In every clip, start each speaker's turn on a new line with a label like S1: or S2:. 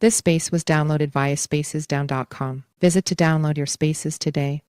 S1: This space was downloaded via spacesdown.com. Visit to download your spaces today.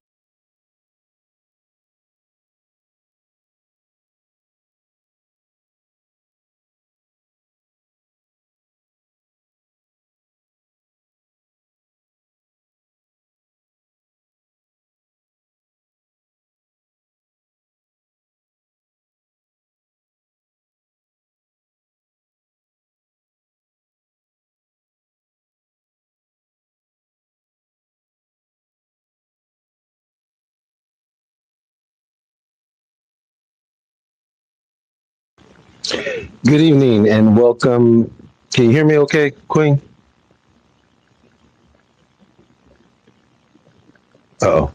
S2: Good evening and welcome. Can you hear me okay, Queen? Oh,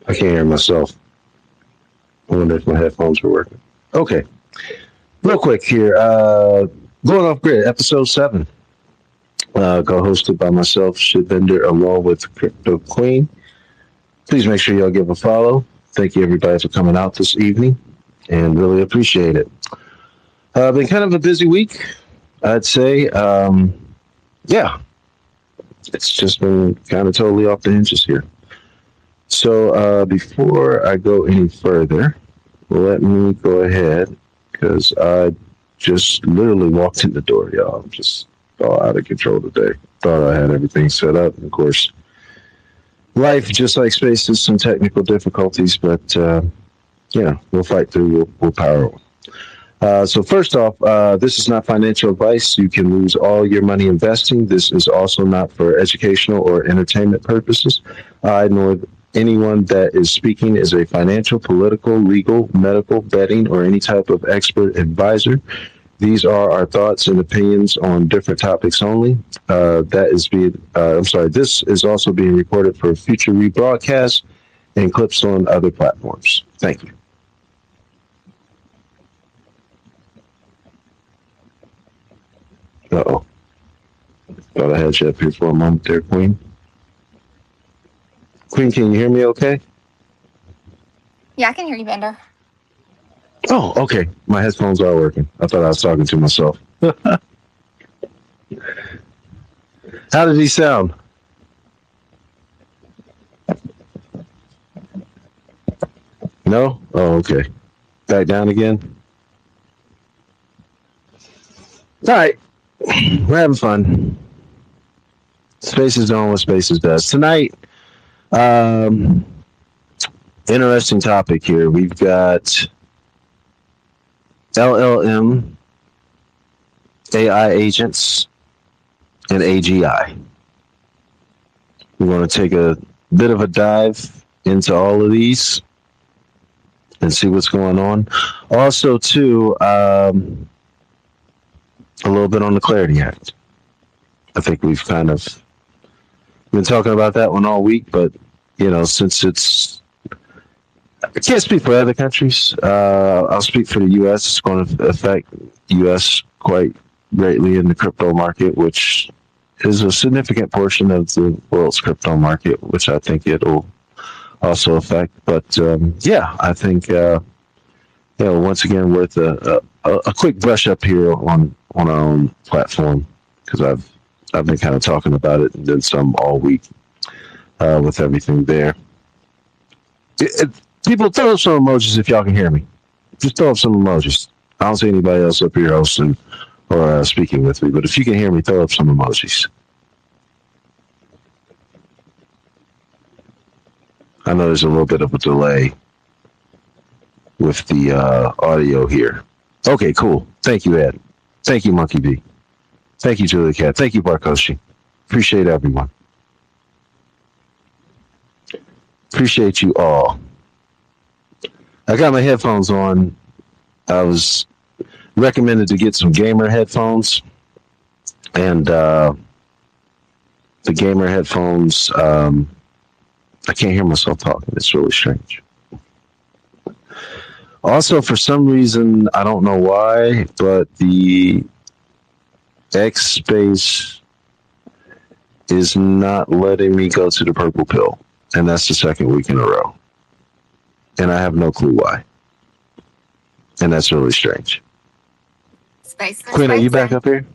S2: I can't hear myself. I wonder if my headphones were working. Okay, real quick here. Going off grid, episode 7. Co-hosted by myself, Shivender, along with Crypto Queen. Please make sure y'all give a follow. Thank you everybody for coming out this evening and really appreciate it. Been kind of a busy week, I'd say. Yeah, it's just been kind of totally off the hinges here. So before I go any further, let me go ahead because I just literally walked in the door, y'all. I'm just all out of control today. Thought I had everything set up. Of course, life, just like space, has some technical difficulties, but we'll fight through. We'll power on. So first off, this is not financial advice. You can lose all your money investing. This is also not for educational or entertainment purposes. I nor anyone that is speaking is a financial, political, legal, medical, betting, or any type of expert advisor. These are our thoughts and opinions on different topics only. This is also being recorded for future rebroadcasts and clips on other platforms. Thank you. Uh-oh. Thought I had you up here for a moment there, Queen. Queen, can you hear me okay?
S3: Yeah, I can hear you, Bender.
S2: Oh, okay. My headphones are working. I thought I was talking to myself. How did he sound? No? Oh, okay. Back down again? All right. We're having fun. Space is doing what Spaces does. Tonight, interesting topic here. We've got LLM, AI agents, and AGI. We want to take a bit of a dive into all of these and see what's going on. Also, too, a little bit on the Clarity Act. I think we've kind of been talking about that one all week, but since I can't speak for other countries. I'll speak for the U.S. It's going to affect U.S. quite greatly in the crypto market, which is a significant portion of the world's crypto market, which I think it'll also affect. But I think once again worth a quick brush up here on our own platform because I've been kind of talking about it and then some all week with everything there. People, throw up some emojis if y'all can hear me. Just throw up some emojis. I don't see anybody else up here hosting or speaking with me, but if you can hear me, throw up some emojis. I know there's a little bit of a delay with the audio here. Okay, cool. Thank you, Ed. Thank you, Monkey B. Thank you, Julia Cat. Thank you, Barkoshi. Appreciate everyone. Appreciate you all. I got my headphones on. I was recommended to get some gamer headphones, and the gamer headphones, I can't hear myself talking. It's really strange. Also, for some reason, I don't know why, but the X Space is not letting me go to the purple pill, and that's the second week in a row. And I have no clue why. And that's really strange.
S3: Space.
S2: Queen, are you back up here?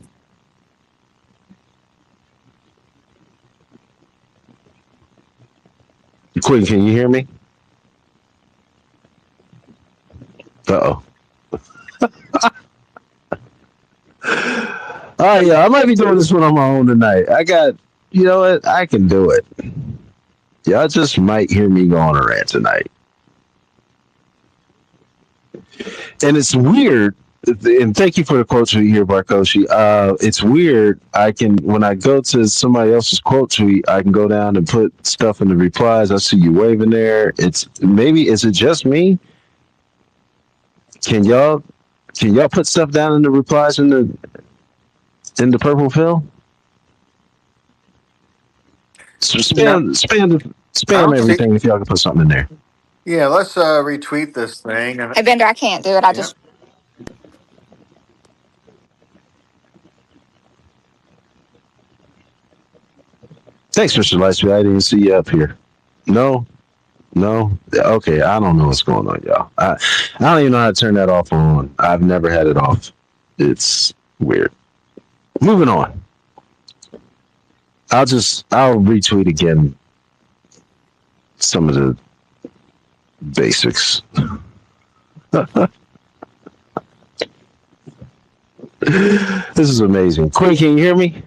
S2: Quinn, can you hear me? Uh-oh. Oh, yeah, I might be doing this one on my own tonight. You know what? I can do it. Y'all just might hear me go on a rant tonight. And it's weird. And thank you for the quote tweet here, Barkoshi. It's weird. When I go to somebody else's quote tweet, I can go down and put stuff in the replies. I see you waving there. Is it just me? Can y'all put stuff down in the replies in the purple pill? So spam everything if y'all can put something in there.
S4: Yeah, let's retweet this thing.
S3: Hey, Bender, I can't do it. I just.
S2: Thanks, Mr. Lightspeed. I didn't see you up here. No. Okay, I don't know what's going on, y'all. I don't even know how to turn that off or on. I've never had it off. It's weird. Moving on. I'll retweet again some of the basics. This is amazing. Quinn, can you hear me?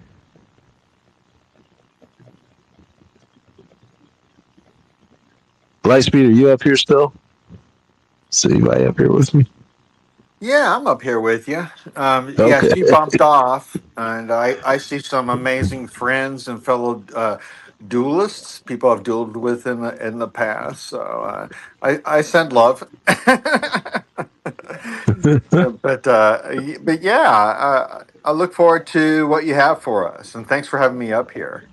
S2: Lightspeed, are you up here still? Is anybody up here with me?
S4: Yeah, I'm up here with you. Yeah,
S2: Okay.
S4: she bumped off, and I see some amazing friends and fellow duelists. People I've dueled with in the past. So I send love. but yeah, I look forward to what you have for us, and thanks for having me up here.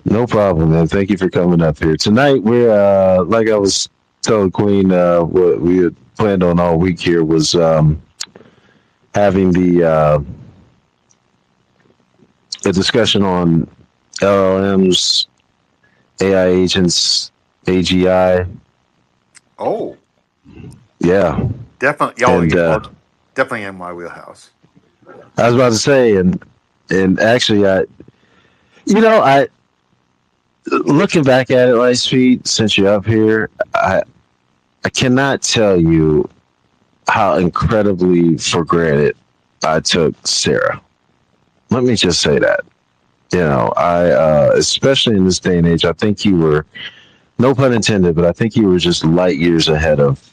S2: No problem, man. Thank you for coming up here tonight. We're like I was telling Queen, what we had planned on all week here was having the a discussion on LLMs, AI agents, AGI.
S4: Oh,
S2: yeah,
S4: definitely. Definitely in my wheelhouse.
S2: I was about to say, and actually, I looking back at it, Lightspeed, since you're up here, I cannot tell you how incredibly for granted I took Sarah. Let me just say that. Especially in this day and age, I think you were, no pun intended, but I think you were just light years ahead of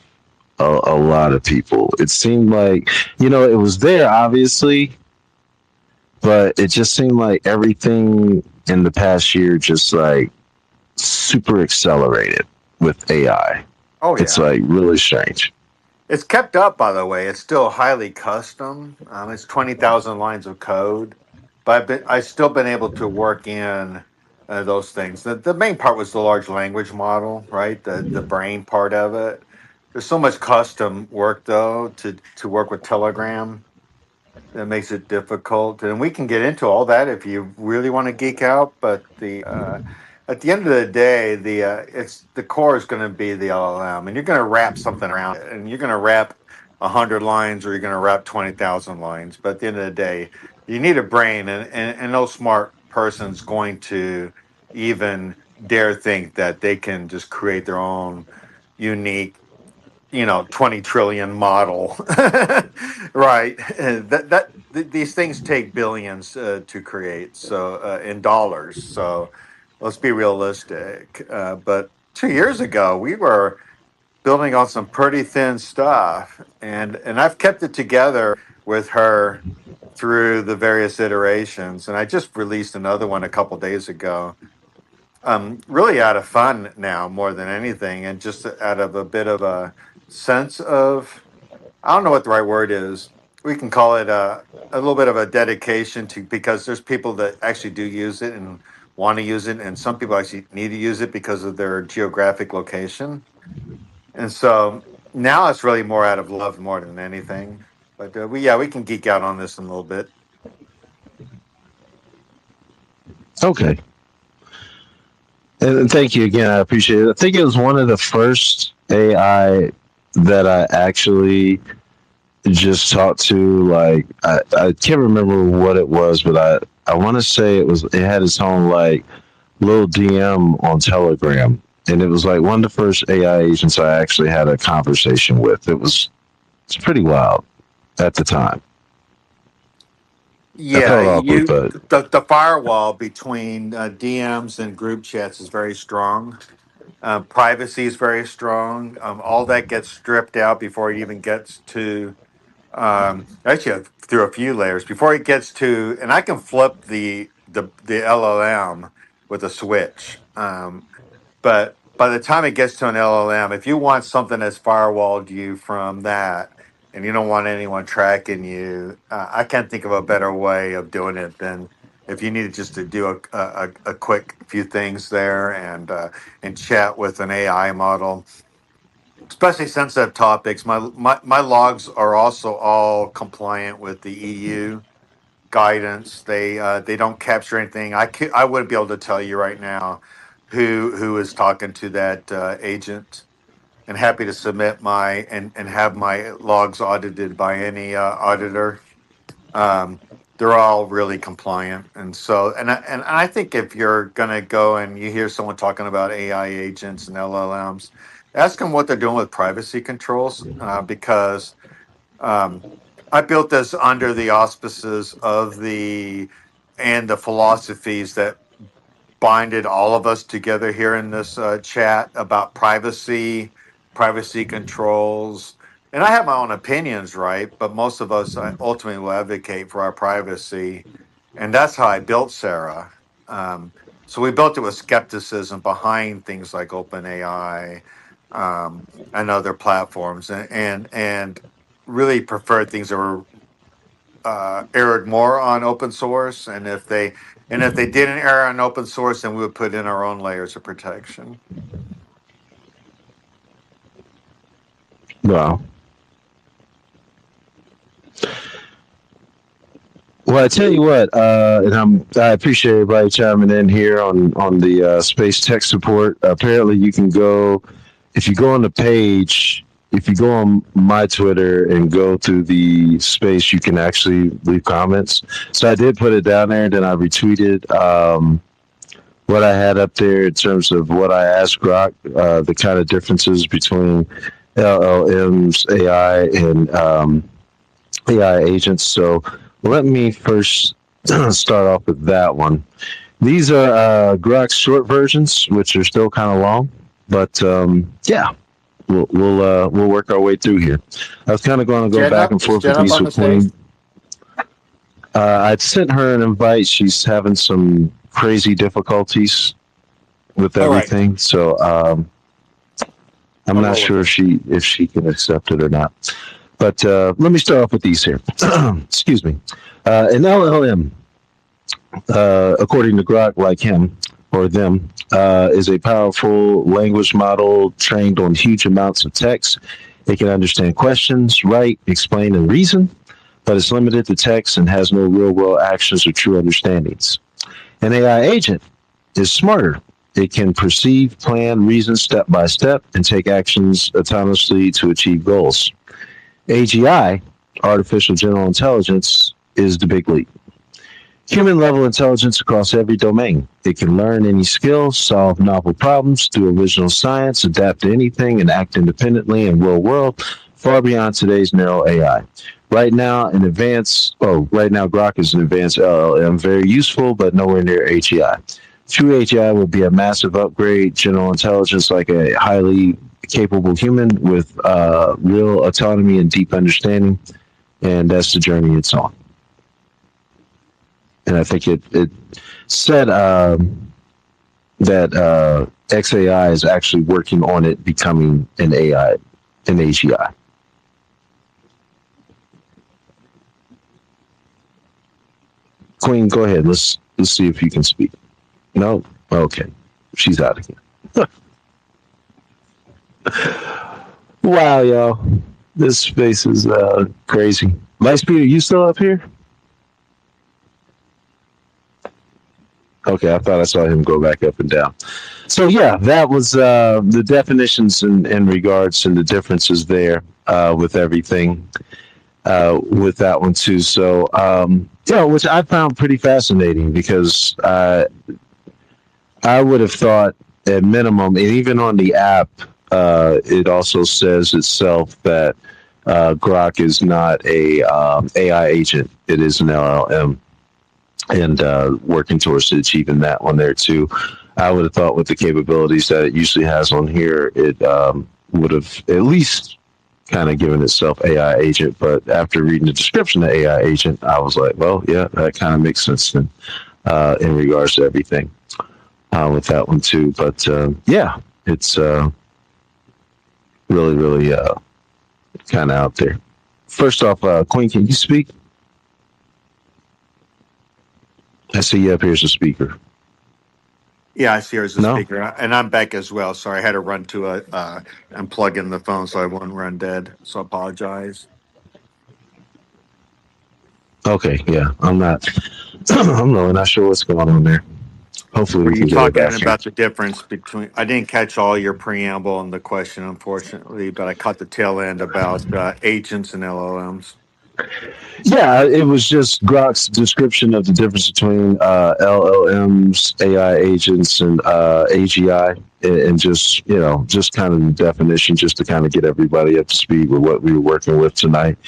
S2: a lot of people. It seemed like, it was there, obviously, but it just seemed like everything in the past year just like super accelerated with AI.
S4: Oh, yeah.
S2: It's like really strange.
S4: It's kept up, by the way. It's still highly custom. It's 20,000 lines of code, but I've still been able to work in those things. The main part was the large language model, right? The brain part of it. There's so much custom work, though, to work with Telegram that makes it difficult. And we can get into all that if you really want to geek out. But at the end of the day, the core is going to be the LLM, and you're going to wrap something around it, and you're going to wrap 100 lines, or you're going to wrap 20,000 lines. But at the end of the day, you need a brain, and no smart person's going to even dare think that they can just create their own unique 20 trillion model. Right. These things take billions to create, so in dollars. So let's be realistic. But 2 years ago, we were building on some pretty thin stuff, and I've kept it together with her through the various iterations. And I just released another one a couple days ago. Really out of fun now more than anything, and just out of a bit of a sense of, I don't know what the right word is. We can call it a little bit of a dedication to, because there's people that actually do use it and want to use it, and some people actually need to use it because of their geographic location. And so now it's really more out of love more than anything. But we can geek out on this in a little bit.
S2: Okay. And thank you again. I appreciate it. I think it was one of the first AI that I actually just talked to. Like, I can't remember what it was, but I want to say it had its own like little DM on Telegram. and it was like one of the first AI agents I actually had a conversation with. It's pretty wild at the time. I
S4: Yeah,
S2: felt awkward, but
S4: the firewall between DMs and group chats is very strong. Privacy is very strong. All that gets stripped out before it even gets to actually through a few layers before it gets to, and I can flip the LLM with a switch. But by the time it gets to an LLM, if you want something that's firewalled you from that, and you don't want anyone tracking you, I can't think of a better way of doing it than if you needed just to do a quick few things there and chat with an AI model, especially sensitive topics. My logs are also all compliant with the EU guidance. They don't capture anything. I wouldn't be able to tell you right now who is talking to that agent. And happy to submit my and have my logs audited by any auditor. Um, they're all really compliant, and so and I think if you're gonna go and you hear someone talking about AI agents and LLMs, ask them what they're doing with privacy controls because um, I built this under the auspices of the philosophies that binded all of us together here in this chat about privacy controls. And I have my own opinions, right? But most of us ultimately will advocate for our privacy. And that's how I built Sarah. So we built it with skepticism behind things like OpenAI and other platforms, and really preferred things that were erred more on open source. And if they didn't err on open source, then we would put in our own layers of protection.
S2: wow. Well, I tell you what, and I appreciate everybody chiming in here on the space tech support. Apparently, you can go if you go on the page. If you go on my Twitter and go through the space, you can actually leave comments. So I did put it down there, and then I retweeted what I had up there in terms of what I asked Grok, the kind of differences between LLMs, AI, and AI agents. So let me first start off with that one. These are Grok's short versions, which are still kind of long, but yeah, we'll work our way through here. I was kind of going to go back and forth with these with Queen. I'd sent her an invite. She's having some crazy difficulties with everything, right. So I'm not sure if she can accept it or not. But let me start off with these here. Excuse me. An LLM, according to Grok, like him or them, is a powerful language model trained on huge amounts of text. It can understand questions, write, explain, and reason, but it's limited to text and has no real-world actions or true understandings. An AI agent is smarter. It can perceive, plan, reason step by step, and take actions autonomously to achieve goals. AGI, artificial general intelligence, is the big leap. Human-level intelligence across every domain. It can learn any skill, solve novel problems, do original science, adapt to anything, and act independently in real world, far beyond today's narrow AI. Right now, Grok is an advanced LLM, very useful, but nowhere near AGI. True AGI would be a massive upgrade, general intelligence like a highly capable human with real autonomy and deep understanding, and that's the journey it's on. And I think it said that XAI is actually working on it becoming an AGI. Queen, go ahead. Let's see if you can speak. No? Okay. She's out again. Wow, y'all. This space is crazy. Lightspeed, are you still up here? Okay, I thought I saw him go back up and down. So yeah, that was the definitions in regards and the differences there with everything with that one too. So which I found pretty fascinating because I would have thought at minimum, and even on the app, it also says itself that Grok is not a AI agent. It is an LLM, and working towards achieving that one there too. I would have thought with the capabilities that it usually has on here, it would have at least kind of given itself AI agent. But after reading the description of AI agent, I was like, well, yeah, that kind of makes sense then, in regards to everything with that one too. But yeah, it's really, really kind of out there. First off, Queen, can you speak? I see you up here as a speaker.
S4: Yeah, I see her as a
S2: No?
S4: speaker, and I'm back as well. Sorry, I had to run to and plug in the phone so I won't run dead. So I apologize.
S2: Okay, yeah, I'm not. I'm really not sure what's going on there. Hopefully,
S4: Were
S2: we
S4: you
S2: can get it
S4: talking
S2: back here.
S4: about the difference between? I didn't catch all your preamble and the question, unfortunately, but I caught the tail end about agents and LLMs.
S2: Yeah, it was just Grok's description of the difference between LLMs, AI agents, and AGI, and just just kind of the definition, just to kind of get everybody up to speed with what we were working with tonight.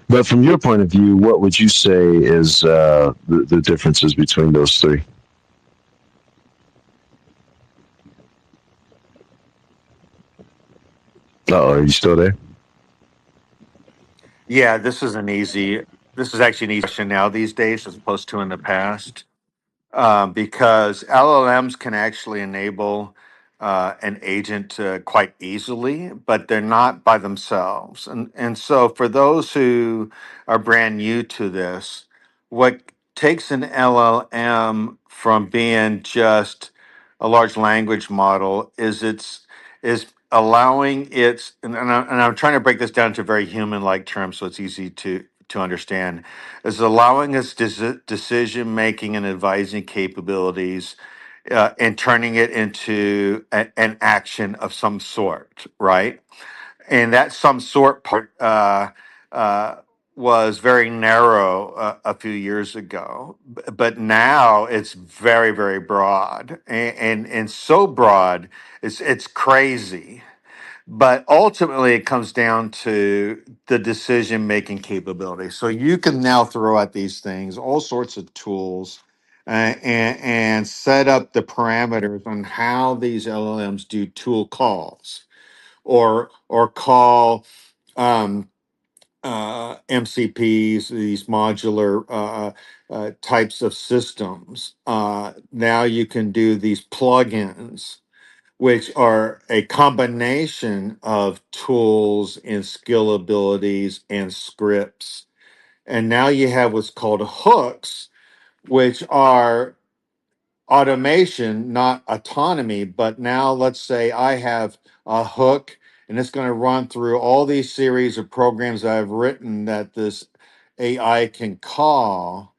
S2: But from your point of view, what would you say is the differences between those three? Oh, are you still there?
S4: Yeah, this is an easy. This is actually an easy question now these days, as opposed to in the past. Because LLMs can actually enable an agent quite easily, but they're not by themselves. And so, for those who are brand new to this, what takes an LLM from being just a large language model is allowing its and I'm trying to break this down to very human like terms so it's easy to understand is allowing us decision making and advising capabilities and turning it into an action of some sort, right? And that some sort part uh, was very narrow a few years ago, but now it's very, very broad and so broad, it's crazy, but ultimately, it comes down to the decision making capability. So you can now throw at these things all sorts of tools and set up the parameters on how these LLMs do tool calls or call um, MCPs, these modular types of systems. Now you can do these plugins which are a combination of tools and skill abilities and scripts. And now you have what's called hooks, which are automation, not autonomy. But now let's say I have a hook and it's going to run through all these series of programs I've written that this AI can call,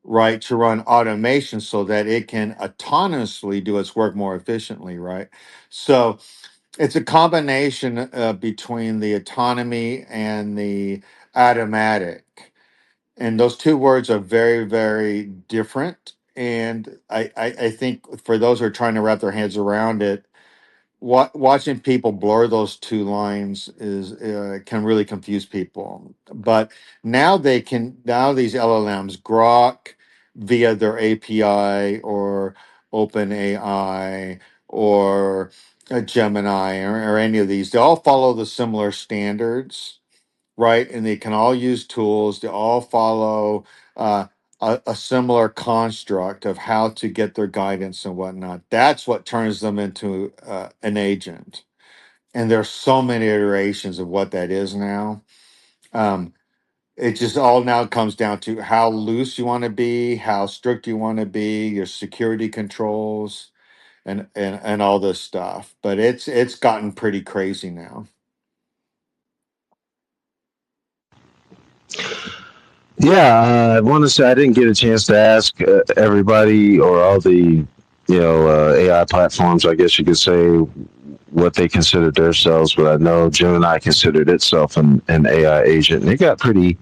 S4: right, to run automation so that it can autonomously do its work more efficiently, right? So it's a combination between the autonomy and the automatic. And those two words are very, very different. And I think for those who are trying to wrap their heads around it, watching people blur those two lines is can really confuse people. But now these LLMs, Grok via their API or OpenAI or Gemini or any of these, they all follow the similar standards, right? And they can all use tools. They all follow a similar construct of how to get their guidance and whatnot. That's what turns them into an agent. And there's so many iterations of what that is now. Um, it just all now comes down to how loose you want to be, how strict you want to be, your security controls, and all this stuff. But it's gotten pretty crazy now.
S2: Yeah, I want to say I didn't get a chance to ask everybody or all the AI platforms. I guess you could say what they considered themselves, but I know Gemini considered itself an AI agent, and it got pretty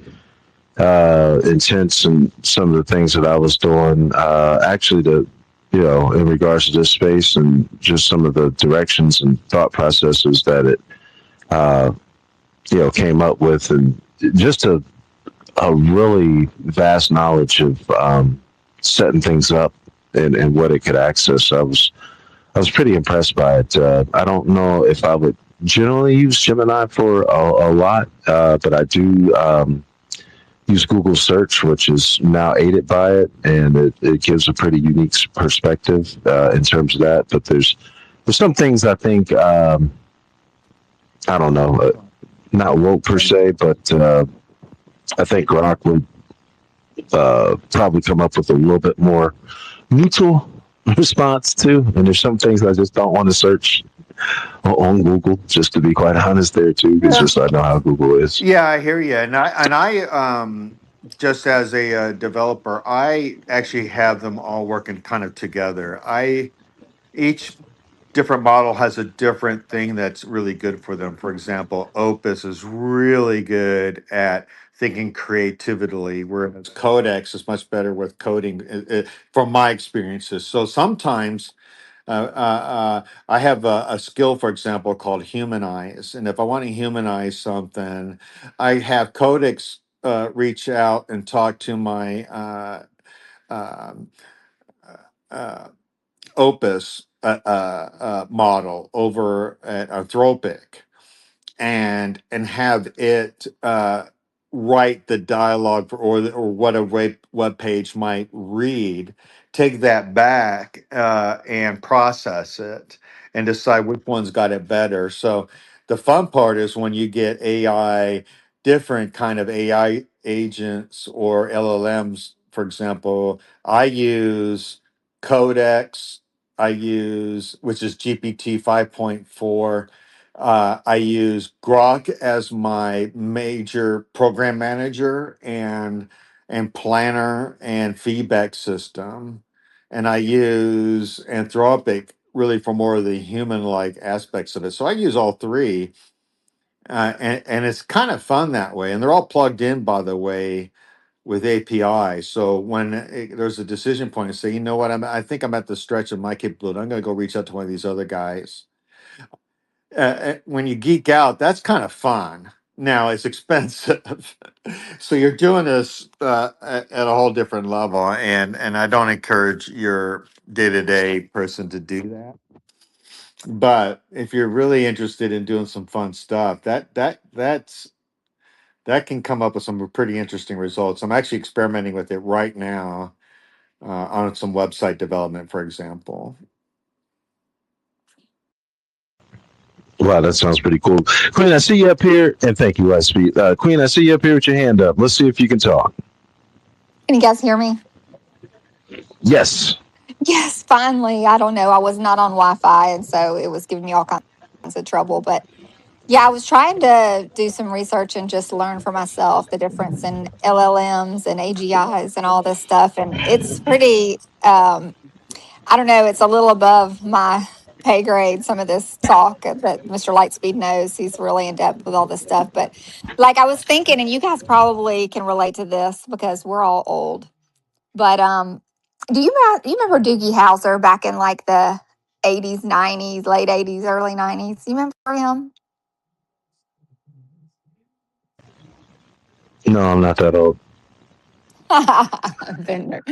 S2: intense in some of the things that I was doing. Actually, in regards to this space and just some of the directions and thought processes that it, uh, came up with, and just a really vast knowledge of setting things up and what it could access. I was pretty impressed by it. I don't know if I would generally use Gemini for a lot, but I do use Google Search, which is now aided by it, and it gives a pretty unique perspective in terms of that. But there's some things I think I don't know, not woke per se, but I think Grok would probably come up with a little bit more neutral response to. And there's some things I just don't want to search on Google, just to be quite honest there too, because
S4: Yeah.
S2: just I know how Google is.
S4: Yeah, I hear you, and I just as a developer, I actually have them all working kind of together. I each different model has a different thing that's really good for them. For example, Opus is really good at thinking creatively, whereas Codex is much better with coding, from my experiences. So sometimes I have a skill, for example, called humanize. And if I want to humanize something, I have Codex reach out and talk to my um, uh, Opus model over at Anthropic, and have it write the dialogue or what a web page might read, take that back and process it and decide which one's got it better. So the fun part is when you get AI, different kind of AI agents or LLMs. For example, I use Codex, I use, which is GPT 5.4. I use Grok as my major program manager and planner and feedback system, and I use Anthropic really for more of the human-like aspects of it. So I use all three, and it's kind of fun that way. And they're all plugged in, by the way, with API. So when there's a decision point, and say, you know what, I think I'm at the stretch of my capability. I'm going to go reach out to one of these other guys. When you geek out, that's kind of fun. Now it's expensive, so you're doing this at a whole different level, and I don't encourage your day to day person to do that. But if you're really interested in doing some fun stuff, that can come up with some pretty interesting results. I'm actually experimenting with it right now on some website development, for example.
S2: Wow, that sounds pretty cool. Queen, I see you up here, and thank you, Lightspeed. Queen, I see you up here with your hand up. Let's see if you can talk.
S3: Can you guys hear me?
S2: Yes.
S3: Yes, finally. I don't know. I was not on Wi Fi, and so it was giving me all kinds of trouble. But yeah, I was trying to do some research and just learn for myself the difference in LLMs and AGIs and all this stuff. And it's pretty, I don't know, it's a little above my pay grade, some of this talk that Mr. Lightspeed knows. He's really in depth with all this stuff. But like I was thinking, and you guys probably can relate to this because we're all old. But you remember Doogie Howser back in like the 80s, 90s, late 80s, early 90s? You remember him?
S2: No, I'm not that old.
S3: Bender.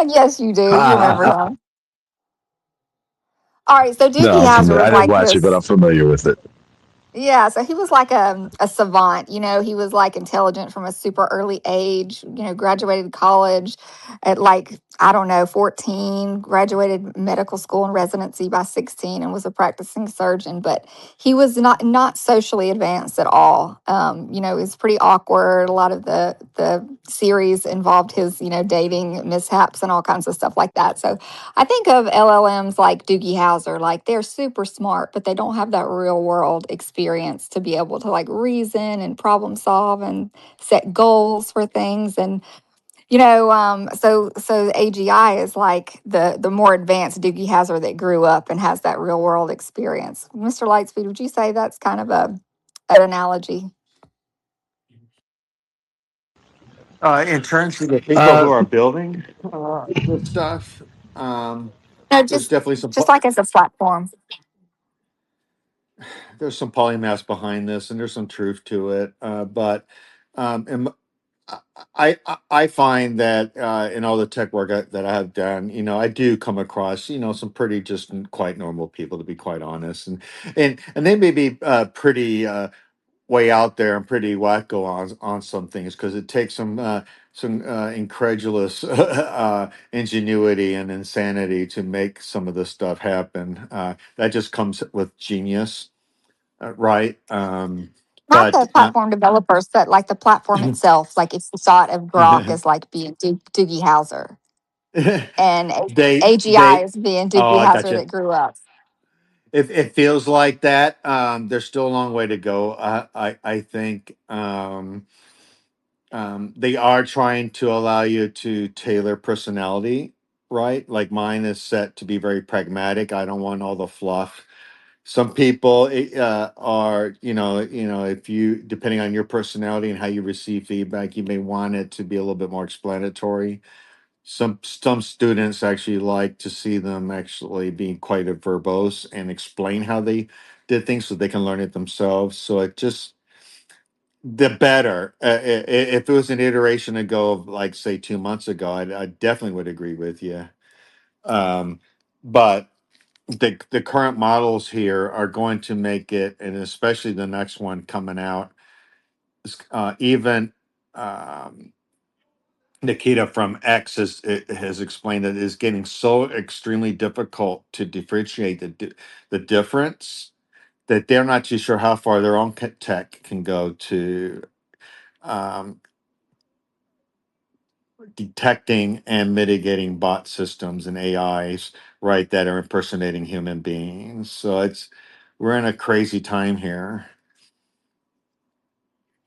S3: Yes, you do. You remember
S2: No,
S3: him. All right, so Doogie
S2: I'm
S3: Howser
S2: familiar.
S3: was
S2: I didn't
S3: like
S2: watch it, but
S3: this.
S2: I'm familiar with it.
S3: Yeah, so he was like a savant. You know, he was like intelligent from a super early age, you know, graduated college at like, I don't know, 14, graduated medical school and residency by 16 and was a practicing surgeon, but he was not socially advanced at all. You know, he was pretty awkward. A lot of the series involved his, you know, dating mishaps and all kinds of stuff like that. So I think of LLMs like Doogie Howser, like they're super smart, but they don't have that real world experience to be able to like reason and problem solve and set goals for things. And so AGI is like the more advanced Doogie Howser that grew up and has that real world experience. Mr. Lightspeed, would you say that's kind of an analogy?
S4: In terms of the people who
S2: Uh,
S4: are building this stuff,
S3: No,
S4: there's
S3: just
S4: definitely
S3: just like as a platform.
S4: there's some polymaths behind this, and there's some truth to it. But and I find that in all the tech work that I have done, I do come across some pretty just quite normal people, to be quite honest, and they may be pretty way out there and pretty wacko on some things because it takes some incredulous ingenuity and insanity to make some of this stuff happen. That just comes with genius, right?
S3: Not
S4: But
S3: the platform developers, but like the platform itself. Like if you thought of Grok as like being Doogie Howser and AGI
S4: they
S3: as being
S4: oh,
S3: Doogie
S4: I got
S3: Howser
S4: you.
S3: that grew up.
S4: It feels like that. There's still a long way to go. I think they are trying to allow you to tailor personality, right? Like mine is set to be very pragmatic. I don't want all the fluff. Some people are, if you, depending on your personality and how you receive feedback, you may want it to be a little bit more explanatory. Some students actually like to see them actually being quite a verbose and explain how they did things so they can learn it themselves. So it just the better. If it was an iteration ago of like say 2 months ago, I definitely would agree with you. Um, but the current models here are going to make it, and especially the next one coming out, even. Um, Nikita from X has explained that it is getting so extremely difficult to differentiate the difference that they're not too sure how far their own tech can go to um, detecting and mitigating bot systems and AIs, right, that are impersonating human beings. So we're in a crazy time here.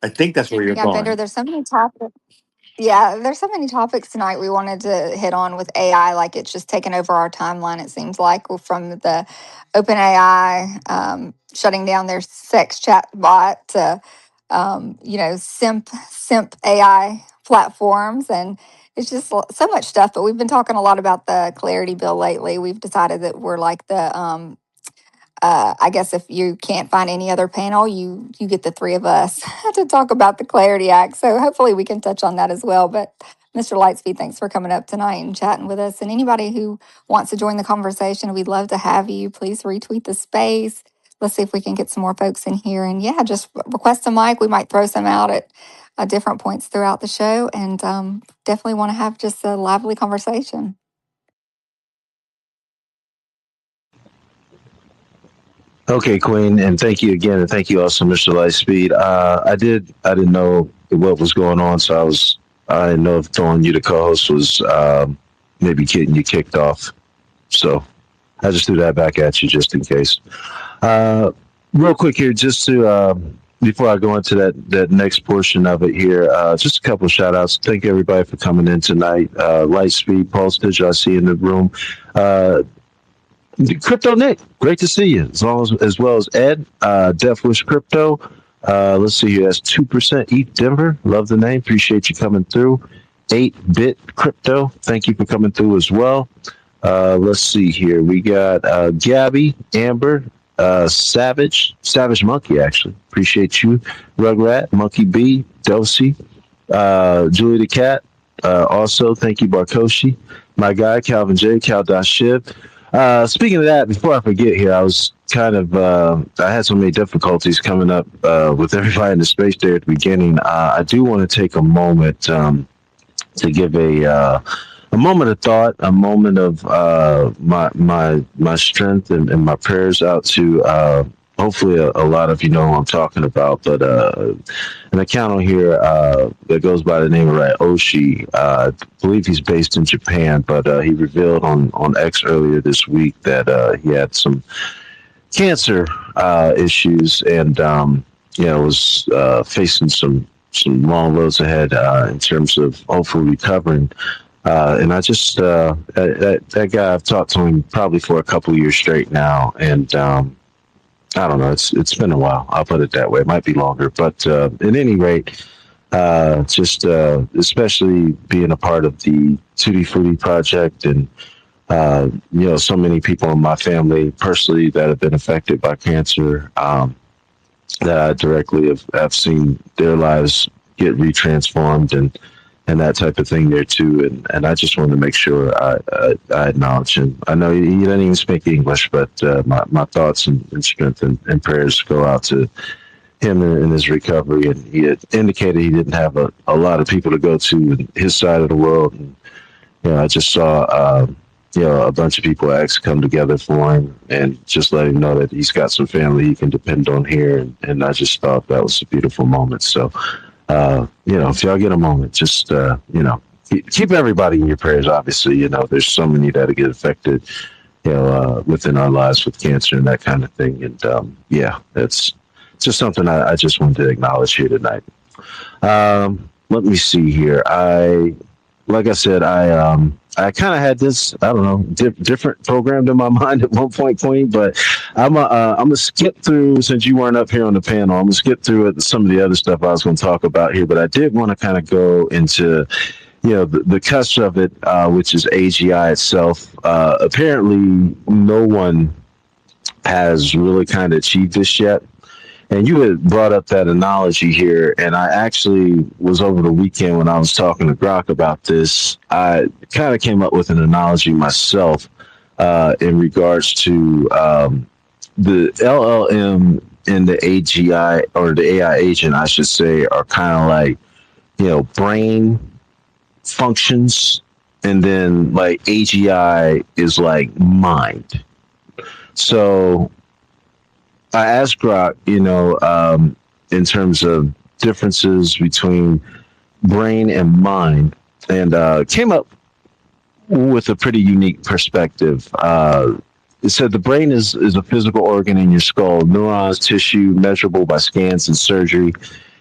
S4: I think that's where you're
S3: Yeah, Bender,
S4: going.
S3: there's so many topics. Yeah, there's so many topics tonight we wanted to hit on with AI. Like it's just taken over our timeline, it seems like, from the OpenAI shutting down their sex chat bot to, simp AI platforms. And it's just so much stuff. But we've been talking a lot about the Clarity Bill lately. We've decided that we're like I guess if you can't find any other panel, you get the three of us to talk about the Clarity Act. So hopefully we can touch on that as well. But Mr. Lightspeed, thanks for coming up tonight and chatting with us. And anybody who wants to join the conversation, we'd love to have you. Please retweet the space. Let's see if we can get some more folks in here. And yeah, just request a mic. We might throw some out at different points throughout the show. And definitely want to have just a lively conversation.
S2: Okay, Queen, and thank you again, and thank you also, Mr. Lightspeed. I didn't know what was going on, so I didn't know if throwing you the co-host was maybe getting you kicked off. So I just threw that back at you just in case. Real quick here, just to before I go into that next portion of it here, just a couple of shout outs. Thank everybody for coming in tonight. Lightspeed, Pulse Digital, I see in the room. Crypto Nick, great to see you. As well as Ed, Death Wish Crypto. Let's see here. That's 2% ETH Denver. Love the name. Appreciate you coming through. 8-Bit Crypto. Thank you for coming through as well. Let's see here. We got Gabby, Amber, Savage Monkey, actually. Appreciate you. Rugrat, Monkey B, Dosey, Julie the Cat. Also, thank you, Barkoshi. My guy, Calvin J, Cal.Shiv. Speaking of that, before I forget here, I was kind of, I had so many difficulties coming up with everybody in the space there at the beginning. I do want to take a moment to give a moment of thought, a moment of my strength and my prayers out to hopefully a lot of you know who I'm talking about, but an account on here that goes by the name of Oshi. I believe he's based in Japan, but he revealed on X earlier this week that he had some cancer issues and was facing some long roads ahead in terms of hopefully recovering. And I just that guy, I've talked to him probably for a couple of years straight now, and I don't know. It's been a while. I'll put it that way. It might be longer, but at any rate, just especially being a part of the Tutti Frutti project and So many people in my family personally that have been affected by cancer, that I directly have seen their lives get retransformed and that type of thing there too. And I just wanted to make sure I acknowledge him. I know he doesn't even speak English, but my thoughts and strength and prayers go out to him in his recovery. And he had indicated he didn't have a lot of people to go to in his side of the world. And I just saw, a bunch of people actually come together for him and just let him know that he's got some family he can depend on here. And I just thought that was a beautiful moment. So, if y'all get a moment, just, keep everybody in your prayers. Obviously, there's so many that get affected, within our lives with cancer and that kind of thing. And, it's just something I just wanted to acknowledge here tonight. Let me see here. Like I said, I kind of had this, I don't know, different programmed in my mind at one point, Queen. But I'm gonna skip through, since you weren't up here on the panel. I'm gonna skip through it, some of the other stuff I was going to talk about here. But I did want to kind of go into the cusp of it, which is AGI itself. Apparently, no one has really kind of achieved this yet. And you had brought up that analogy here, and I actually was over the weekend when I was talking to Grok about this. I kind of came up with an analogy myself in regards to the LLM and the AGI, or the AI agent, I should say, are kind of like, brain functions, and then like AGI is like mind. So I asked Grok, in terms of differences between brain and mind, and came up with a pretty unique perspective. It said the brain is a physical organ in your skull, neurons, tissue, measurable by scans and surgery.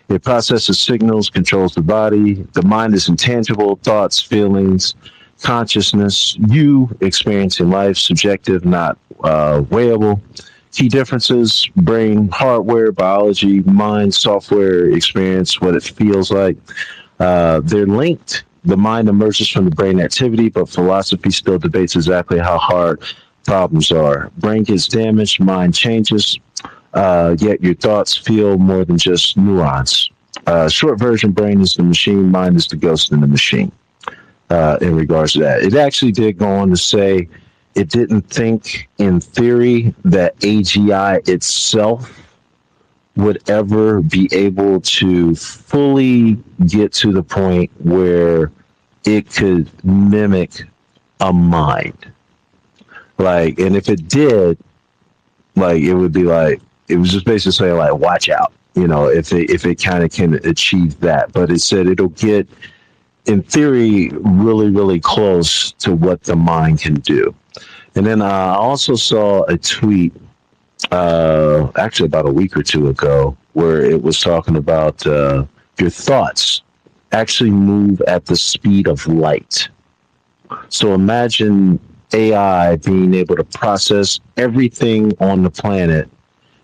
S2: It processes signals, controls the body. The mind is intangible, thoughts, feelings, consciousness, you experiencing life, subjective, not weighable. Key differences: brain hardware, biology; mind software, experience, what it feels like. They're linked. The mind emerges from the brain activity, but philosophy still debates exactly how hard problems are. Brain gets damaged, mind changes, yet your thoughts feel more than just nuance. Short version: brain is the machine, mind is the ghost in the machine. In regards to that, it actually did go on to say it didn't think in theory that AGI itself would ever be able to fully get to the point where it could mimic a mind. Like, and if it did, like, it would be like, it was just basically saying, like, watch out, if it kind of can achieve that. But it said it'll get, in theory, really, really close to what the mind can do. And then I also saw a tweet, actually about a week or two ago, where it was talking about your thoughts actually move at the speed of light. So imagine AI being able to process everything on the planet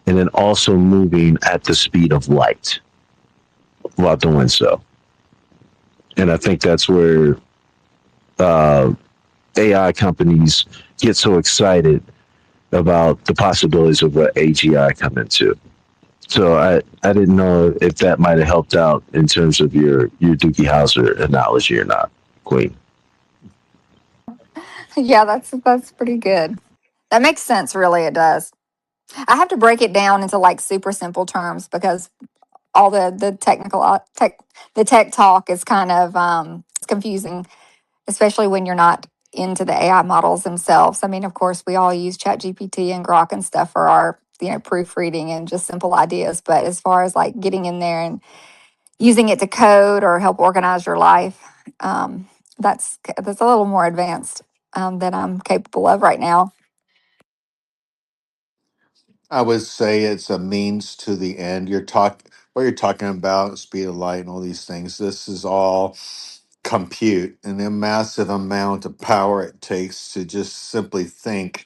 S2: and then also moving at the speed of light while doing so. And I think that's where AI companies get so excited about the possibilities of what AGI come into. So I didn't know if that might have helped out in terms of your Doogie Howser analogy or not, Queen.
S3: Yeah, that's pretty good. That makes sense, really. It does. I have to break it down into like super simple terms because all the technical the tech talk is kind of it's confusing, especially when you're not into the AI models themselves. I mean, of course, we all use ChatGPT and Grok and stuff for our proofreading and just simple ideas. But as far as like getting in there and using it to code or help organize your life, that's a little more advanced than I'm capable of right now.
S4: I would say it's a means to the end. What you're talking about, speed of light and all these things. This is all compute and the massive amount of power it takes to just simply think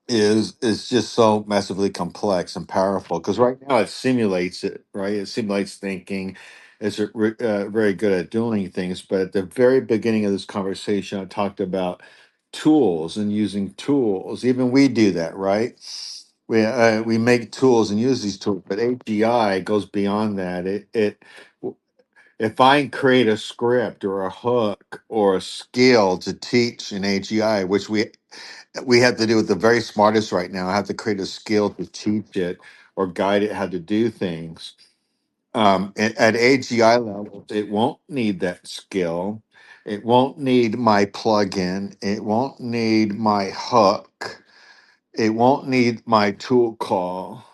S4: is just so massively complex and powerful. Because right now it simulates it, right? It simulates thinking. Very good at doing things. But at the very beginning of this conversation, I talked about tools and using tools. Even we do that, right? We make tools and use these tools, but AGI goes beyond that. It if I create a script or a hook or a skill to teach in AGI, which we have to do with the very smartest right now. I have to create a skill to teach it or guide it how to do things. At AGI levels, it won't need that skill. It won't need my plugin. It won't need my hook. It won't need my tool call.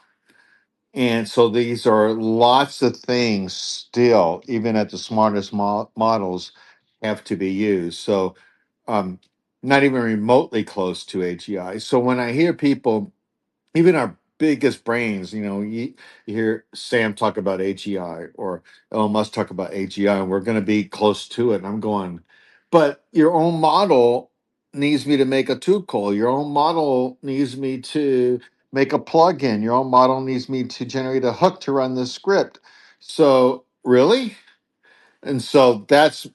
S4: And so these are lots of things still, even at the smartest models, have to be used. So, not even remotely close to AGI. So when I hear people, even our biggest brains, you hear Sam talk about AGI or Elon Musk talk about AGI, and we're going to be close to it. And I'm going, but your own model needs me to make a tool call. Your own model needs me to make a plugin. Your own model needs me to generate a hook to run the script. So, really? And so that's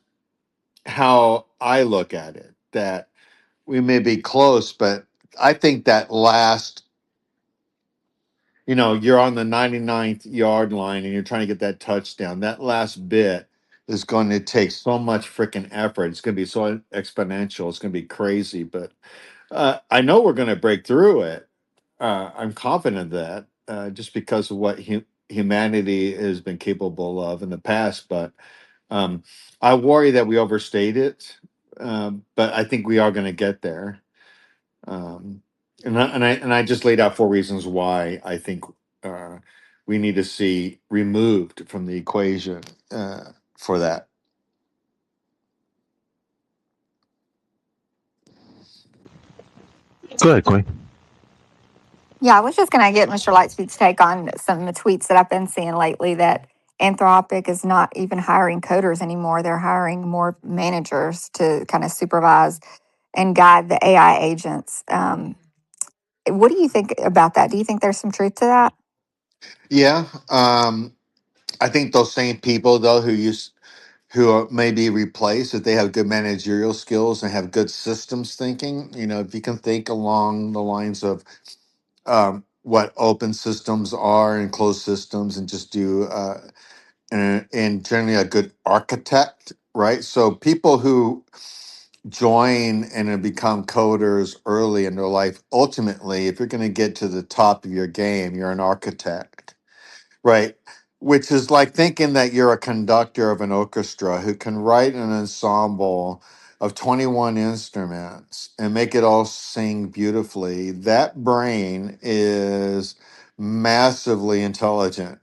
S4: how I look at it, that we may be close, but I think that last, you're on the 99th yard line and you're trying to get that touchdown. That last bit is going to take so much freaking effort. It's going to be so exponential. It's going to be crazy, but I know we're going to break through it. I'm confident of that, just because of what humanity has been capable of in the past. But um, I worry that we overstate it. But I think we are going to get there. Um, and I just laid out four reasons why I think uh, we need to see removed from the equation for that.
S2: Go ahead, Quinn.
S3: Yeah, I was just going to get Mr. Lightspeed's take on some of the tweets that I've been seeing lately that Anthropic is not even hiring coders anymore. They're hiring more managers to kind of supervise and guide the AI agents. What do you think about that? Do you think there's some truth to that?
S4: Yeah, I think those same people though may be replaced if they have good managerial skills and have good systems thinking. If you can think along the lines of what open systems are and closed systems, and just do and generally a good architect, right? So people who join and then become coders early in their life, ultimately, if you're going to get to the top of your game, you're an architect. Right. Which is like thinking that you're a conductor of an orchestra who can write an ensemble of 21 instruments and make it all sing beautifully. That brain is massively intelligent.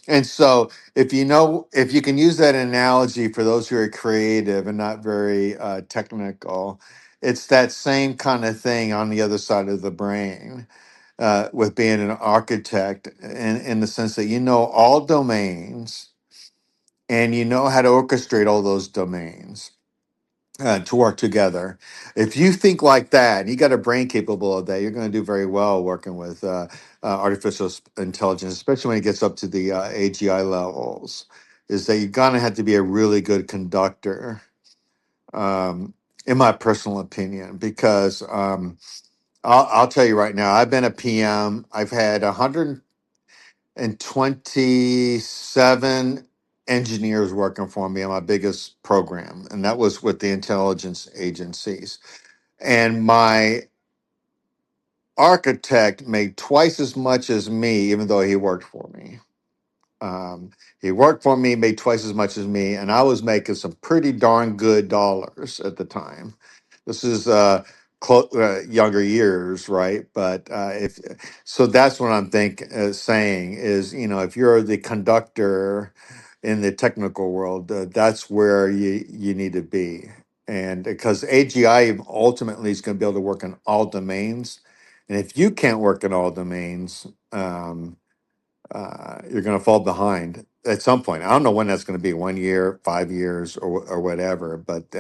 S4: And so, if you can use that analogy for those who are creative and not very technical, it's that same kind of thing on the other side of the brain, with being an architect, in the sense that you know all domains and you know how to orchestrate all those domains to work together. If you think like that and you got a brain capable of that, you're going to do very well working with artificial intelligence, especially when it gets up to the AGI levels. Is that you're going to have to be a really good conductor, um, in my personal opinion, because I'll tell you right now, I've been a PM. I've had 127 engineers working for me on my biggest program, and that was with the intelligence agencies. And my architect made twice as much as me, even though he worked for me. Um, he worked for me, made twice as much as me, and I was making some pretty darn good dollars at the time. This is younger years, right? But if so, that's what I'm saying is, if you're the conductor in the technical world, that's where you need to be, and because AGI ultimately is going to be able to work in all domains, and if you can't work in all domains, you're going to fall behind at some point. I don't know when that's going to be, 1 year, 5 years, or whatever. But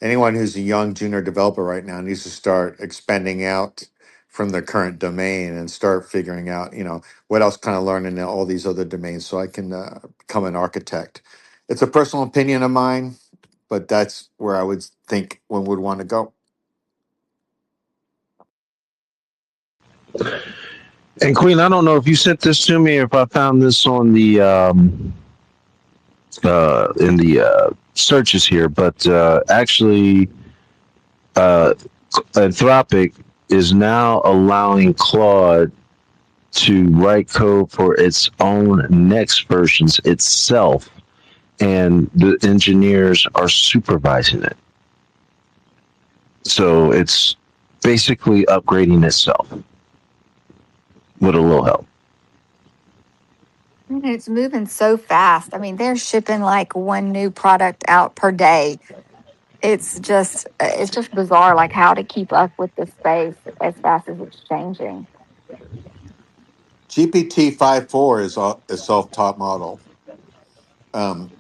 S4: anyone who's a young junior developer right now needs to start expanding out from their current domain and start figuring out, what else can I learn in all these other domains so I can become an architect. It's a personal opinion of mine, but that's where I would think one would want to go.
S2: And Queen, I don't know if you sent this to me or if I found this on the in the searches here, but actually, uh, Anthropic is now allowing Claude to write code for its own next versions itself, and the engineers are supervising it. So it's basically upgrading itself with a little help.
S3: And it's moving so fast. I mean, they're shipping like one new product out per day. It's just bizarre, like how to keep up with the space as fast as it's changing.
S4: GPT-5.4 is a self-taught model. Um,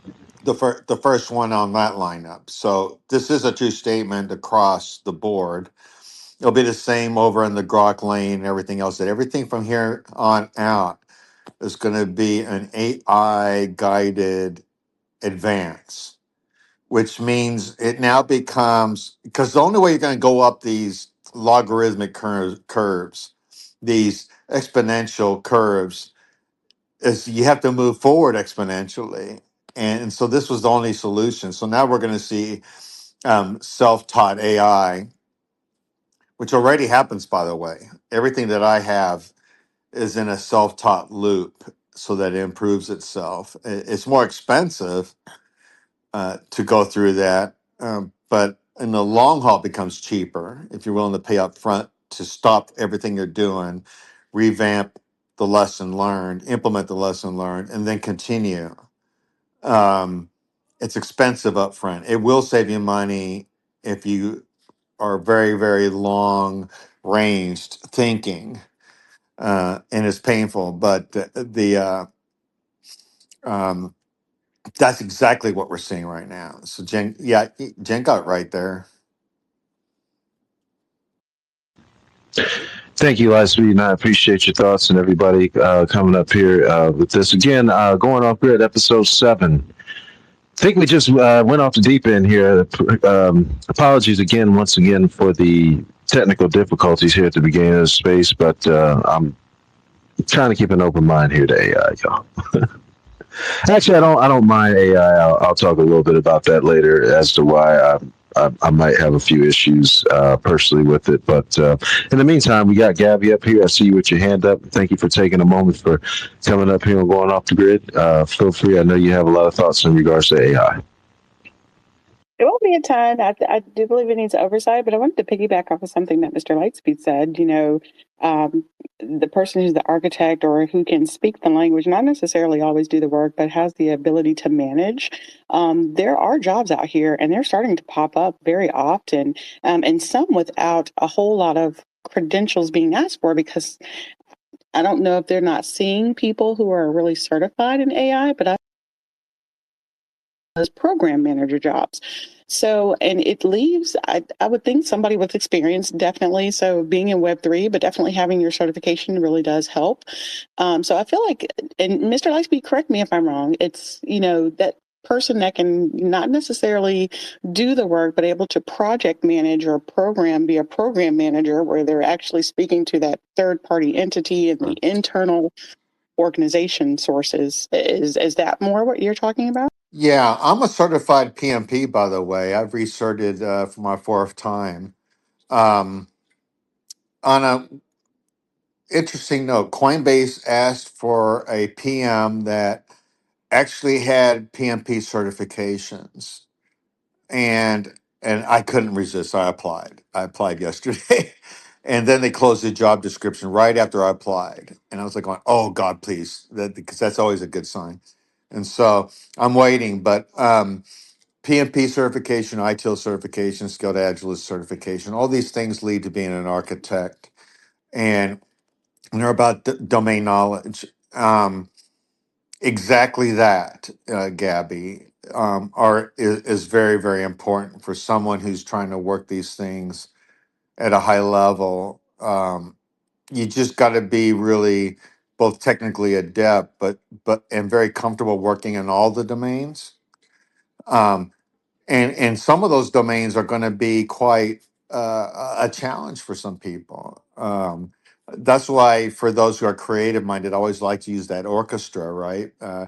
S4: the first one on that lineup. So this is a true statement across the board. It'll be the same over in the Grok lane and everything else. That everything from here on out is going to be an AI guided advance, which means it now becomes, because the only way you're going to go up these logarithmic curves, these exponential curves, is you have to move forward exponentially. And so this was the only solution. So now we're going to see self-taught AI, which already happens, by the way. Everything that I have is in a self-taught loop so that it improves itself. It's more expensive to go through that, but in the long haul, it becomes cheaper if you're willing to pay up front to stop everything you're doing, revamp the lesson learned, implement the lesson learned, and then continue. Um, it's expensive up front. It will save you money if you are very, very long ranged thinking, and it's painful, but um, that's exactly what we're seeing right now. So Jen, yeah, Jen got it right there.
S2: Thank you, Lightspeed, and I appreciate your thoughts and everybody coming up here with this. Again, going off grid, episode 7. I think we just went off the deep end here. Apologies again, once again, for the technical difficulties here at the beginning of the space, but I'm trying to keep an open mind here to AI, y'all. Actually, I don't mind AI. I'll talk a little bit about that later as to why I might have a few issues personally with it. But in the meantime, we got Gabby up here. I see you with your hand up. Thank you for taking a moment for coming up here and going off the grid. Feel free. I know you have a lot of thoughts in regards to AI.
S5: It won't be a ton. I do believe it needs oversight, but I wanted to piggyback off of something that Mr. Lightspeed said. The person who's the architect or who can speak the language, not necessarily always do the work, but has the ability to manage. There are jobs out here, and they're starting to pop up very often, and some without a whole lot of credentials being asked for, because I don't know if they're not seeing people who are really certified in AI, but as program manager jobs. So, and it leaves, I would think somebody with experience, definitely. So being in Web3, but definitely having your certification really does help. So I feel like, and Mr. Lightspeed, correct me if I'm wrong, it's, that person that can not necessarily do the work, but able to project manage or be a program manager, where they're actually speaking to that third party entity and the internal organization sources. Is that more what you're talking about?
S4: Yeah, I'm a certified PMP, by the way. I've recerted for my 4th time. Um, on a interesting note, Coinbase asked for a PM that actually had PMP certifications, and I couldn't resist. I applied. I applied yesterday, and then they closed the job description right after I applied, and I was like, going, "Oh God, please," because that's always a good sign. And so I'm waiting, but PMP certification, ITIL certification, Skilled Agilist certification, all these things lead to being an architect, and they're about domain knowledge. Exactly that, Gabby, is very, very important for someone who's trying to work these things at a high level. You just got to be really both technically adept, but very comfortable working in all the domains. Um, and some of those domains are going to be quite a challenge for some people. that's why for those who are creative minded, I always like to use that orchestra, right? Uh,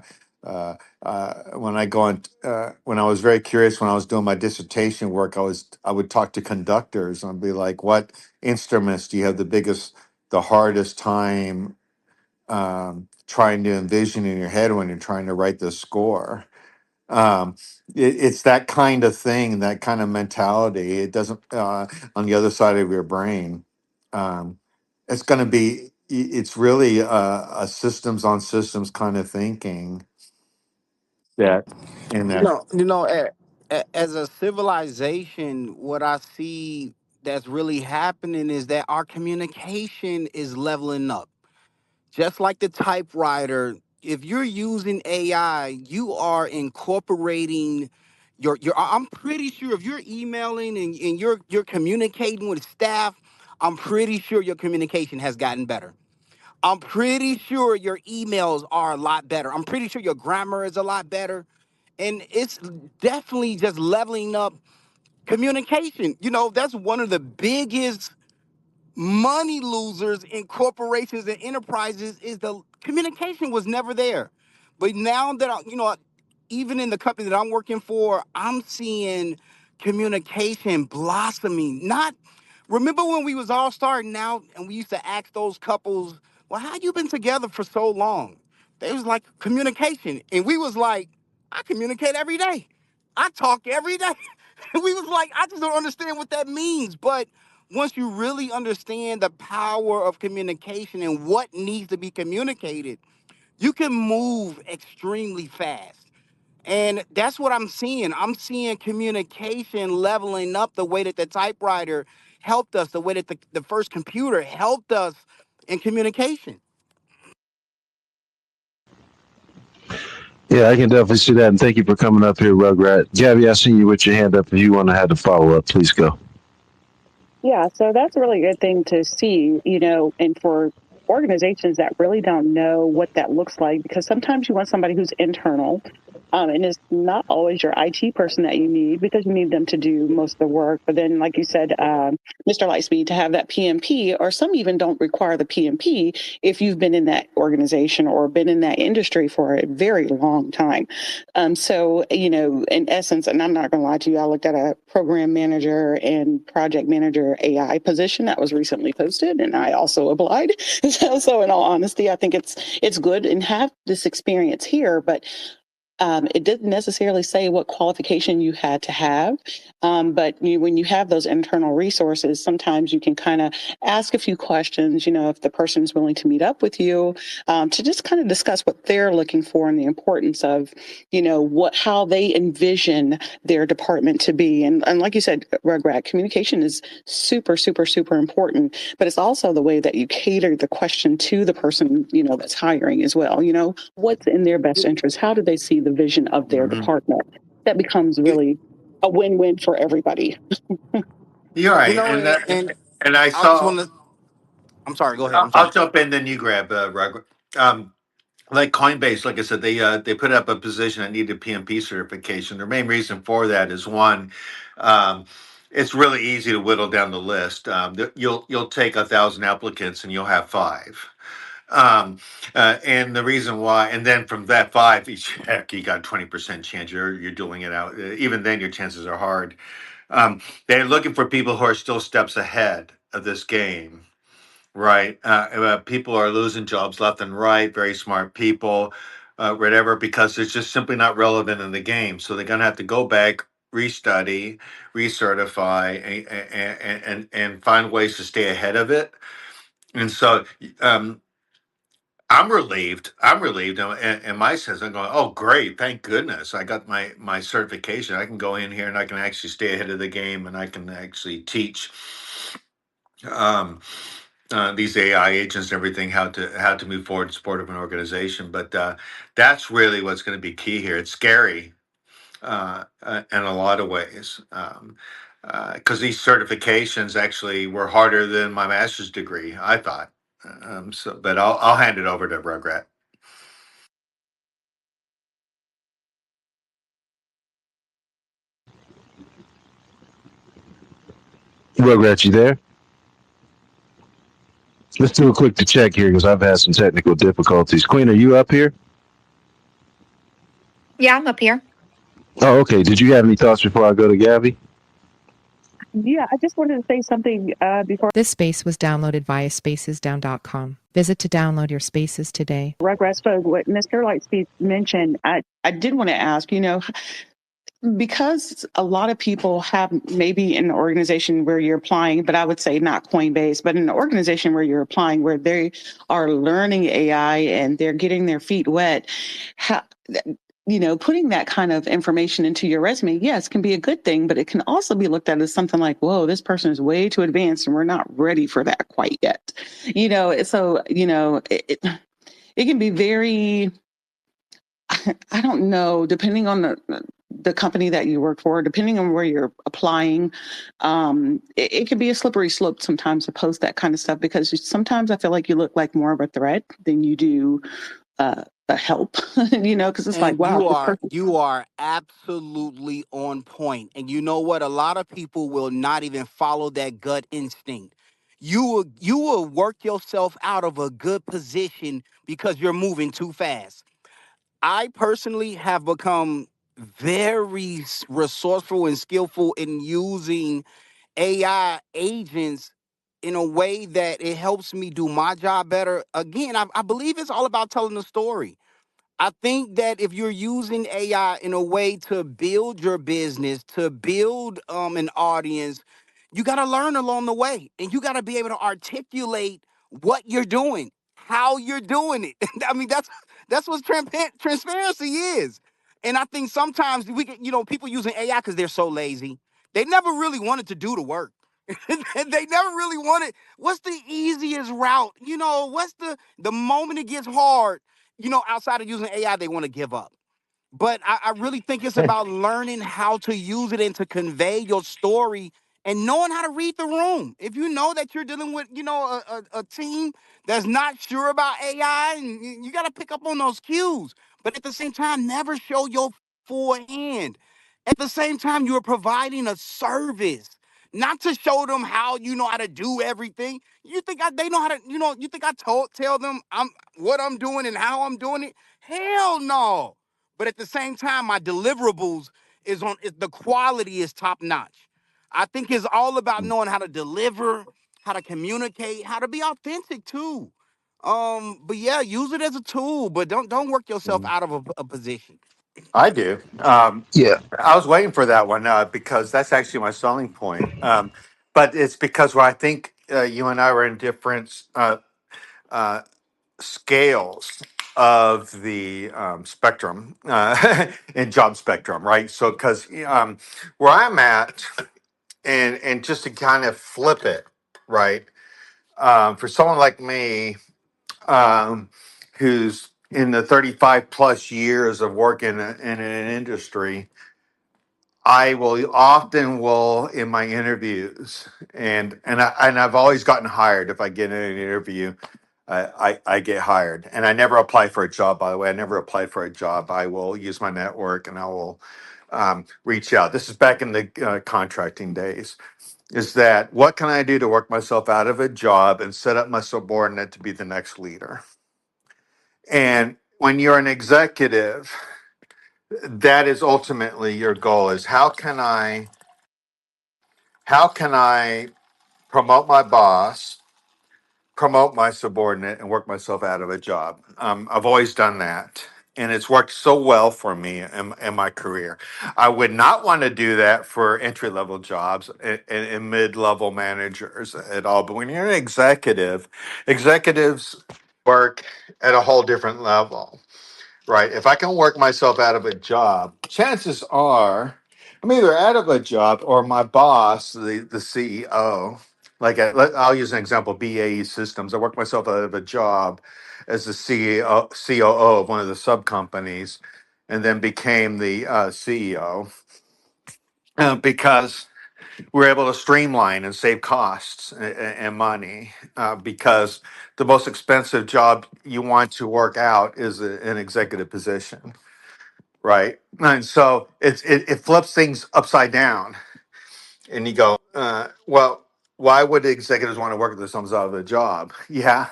S4: when I go on, when I was very curious when I was doing my dissertation work, I would talk to conductors and I'd be like, "What instruments do you have the hardest time trying to envision in your head when you're trying to write the score?" um it's that kind of thing, that kind of mentality. It doesn't on the other side of your brain. It's going to be it's really a systems on systems kind of thinking that in
S6: You
S4: that.
S6: know, as a civilization, what I see that's really happening is that our communication is leveling up. Just like the typewriter, if you're using AI, you are incorporating I'm pretty sure if you're emailing and you're communicating with staff, I'm pretty sure your communication has gotten better. I'm pretty sure your emails are a lot better. I'm pretty sure your grammar is a lot better. And it's definitely just leveling up communication. That's one of the biggest money losers in corporations and enterprises is the communication was never there. But now that even in the company that I'm working for, I'm seeing communication blossoming. Not remember when we was all starting out and we used to ask those couples, "Well, how you been together for so long?" They was like communication, and we was like, "I communicate every day. I talk every day." We was like, "I just don't understand what that means." But once you really understand the power of communication and what needs to be communicated, you can move extremely fast. And that's what I'm seeing. I'm seeing communication leveling up the way that the typewriter helped us, the way that the first computer helped us in communication.
S2: Yeah, I can definitely see that. And thank you for coming up here, Rugrat. Gabby, I see you with your hand up. If you want to have to follow up, please go.
S5: Yeah, so that's a really good thing to see, and for organizations that really don't know what that looks like, because sometimes you want somebody who's internal, and it's not always your IT person that you need because you need them to do most of the work. But then, like you said, Mr. Lightspeed, to have that PMP, or some even don't require the PMP if you've been in that organization or been in that industry for a very long time. So, in essence, and I'm not going to lie to you, I looked at a program manager and project manager AI position that was recently posted, and I also applied. So in all honesty, I think it's good and have this experience here, but it didn't necessarily say what qualification you had to have. But when you have those internal resources, sometimes you can kind of ask a few questions, if the person is willing to meet up with you, to just kind of discuss what they're looking for and the importance of, how they envision their department to be. And like you said, Rugrat, communication is super, super, super important, but it's also the way that you cater the question to the person, that's hiring as well. What's in their best interest? How do they see the vision of their
S4: Mhm.
S5: department? That becomes really a win-win for everybody.
S4: You're
S6: You
S4: right,
S6: know,
S4: and
S6: and
S4: and I
S6: I just
S4: saw.
S6: want to. I'm sorry. Go ahead.
S4: I'll
S6: I'm
S4: I'll
S6: sorry.
S4: jump in, then you grab Rug. Like Coinbase, like I said, they put up a position that needed PMP certification. Their main reason for that is one, um, it's really easy to whittle down the list. You'll take 1,000 applicants and you'll have five. And the reason why, and then from that five, each heck, you got 20% chance you're doing it out. Even then, your chances are hard. They're looking for people who are still steps ahead of this game. Right. People are losing jobs left and right, very smart people, whatever, because it's just simply not relevant in the game. So they're going to have to go back, restudy, recertify, and find ways to stay ahead of it. And so um, I'm relieved. I'm relieved. In my sense, I'm going, oh, great. Thank goodness. I got my certification. I can go in here and I can actually stay ahead of the game and I can actually teach. Um, these AI agents and everything, how to move forward in support of an organization. But that's really what's going to be key here. It's scary in a lot of ways because these certifications actually were harder than my master's degree, I thought. But I'll hand it over to Rugrat.
S2: Rugrat, you there? Let's do a quick to check here because I've had some technical difficulties. Queen, are you up here?
S3: Yeah, I'm up here.
S2: Oh, okay. Did you have any thoughts before I go to Gabby?
S5: Yeah, I just wanted to say something before
S1: This space was downloaded via spacesdown.com. Visit to download your spaces today.
S5: Rugrats spoke. What Mr. Lightspeed mentioned, I did want to ask, because a lot of people have maybe in the organization where you're applying, but I would say not Coinbase, but in the organization where you're applying, where they are learning AI and they're getting their feet wet, how, putting that kind of information into your resume, yes, can be a good thing, but it can also be looked at as something like, whoa, this person is way too advanced and we're not ready for that quite yet. So, it can be very, I don't know, depending on the company that you work for, depending on where you're applying, it can be a slippery slope sometimes to post that kind of stuff because sometimes I feel like you look like more of a threat than you do a help, because it's like,
S6: And
S5: wow,
S6: you
S5: this
S6: are
S5: person.
S6: you are absolutely on point. And you know what? A lot of people will not even follow that gut instinct. You will work yourself out of a good position because you're moving too fast. I personally have become very resourceful and skillful in using AI agents in a way that it helps me do my job better. Again, I believe it's all about telling the story. I think that if you're using AI in a way to build your business, to build an audience, you got to learn along the way and you got to be able to articulate what you're doing, how you're doing it. I mean, that's what transparency is. And I think sometimes we get, people using AI because they're so lazy. They never really wanted to do the work. They never really wanted, what's the easiest route? What's the moment it gets hard, outside of using AI, they want to give up. But I really think it's about learning how to use it and to convey your story and knowing how to read the room. If you know that you're dealing with, a team that's not sure about AI, and you got to pick up on those cues. But at the same time, never show your full hand. At the same time, you're providing a service, not to show them how you know how to do everything. You think they know how to, you think I tell them what I'm doing and how I'm doing it? Hell no. But at the same time, my deliverables the quality is top notch. I think it's all about knowing how to deliver, how to communicate, how to be authentic too. But yeah, use it as a tool, but don't work yourself out of a position.
S4: I do.
S2: Yeah.
S4: I was waiting for that one because that's actually my selling point. But it's because where I think you and I were in different uh, scales of the spectrum in job spectrum, right? So, because where I'm at, and just to kind of flip it, right? For someone like me, who's in the 35 plus years of working in an industry, I will often will in my interviews, and I've always gotten hired if I get in an interview. I get hired, and I never apply for a job. By the way, I never apply for a job. I will use my network, and I will reach out. This is back in the contracting days. Is that what can I do to work myself out of a job and set up my subordinate to be the next leader? And when you're an executive, that is ultimately your goal. Is how can I promote my boss, promote my subordinate, and work myself out of a job? I've always done that. And it's worked so well for me in my career. I would not want to do that for entry level jobs and mid level managers at all. But when you're an executive, executives work at a whole different level. Right. If I can work myself out of a job, chances are I'm either out of a job or my boss, the CEO, I'll use an example, BAE Systems. I worked myself out of a job as the CEO, COO of one of the sub companies and then became the CEO because we're able to streamline and save costs and money because the most expensive job you want to work out is an executive position, right? And so it flips things upside down, and you go, well. why would executives want to work with themselves out of a job? Yeah,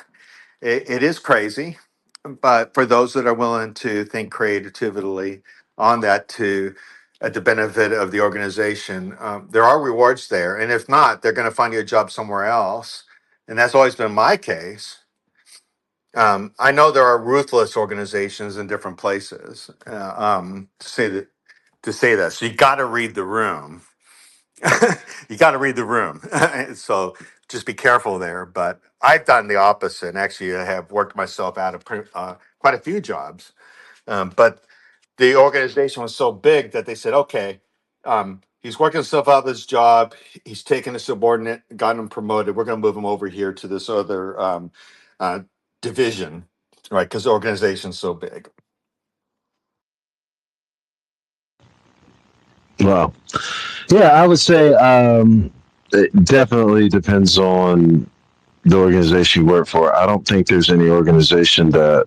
S4: it is crazy, but for those that are willing to think creatively on that to at the benefit of the organization, there are rewards there. And if not, they're going to find you a job somewhere else. And that's always been my case. I know there are ruthless organizations in different places. To say that, so you got to read the room. You got to read the room. So just be careful there. But I've done the opposite. And actually, I have worked myself out of quite a few jobs. But the organization was so big that they said, okay, he's working himself out of his job. He's taken a subordinate, got him promoted. We're going to move him over here to this other uh, division, right? Because the organization's so big.
S2: Well, yeah, I would say it definitely depends on the organization you work for. I don't think there's any organization that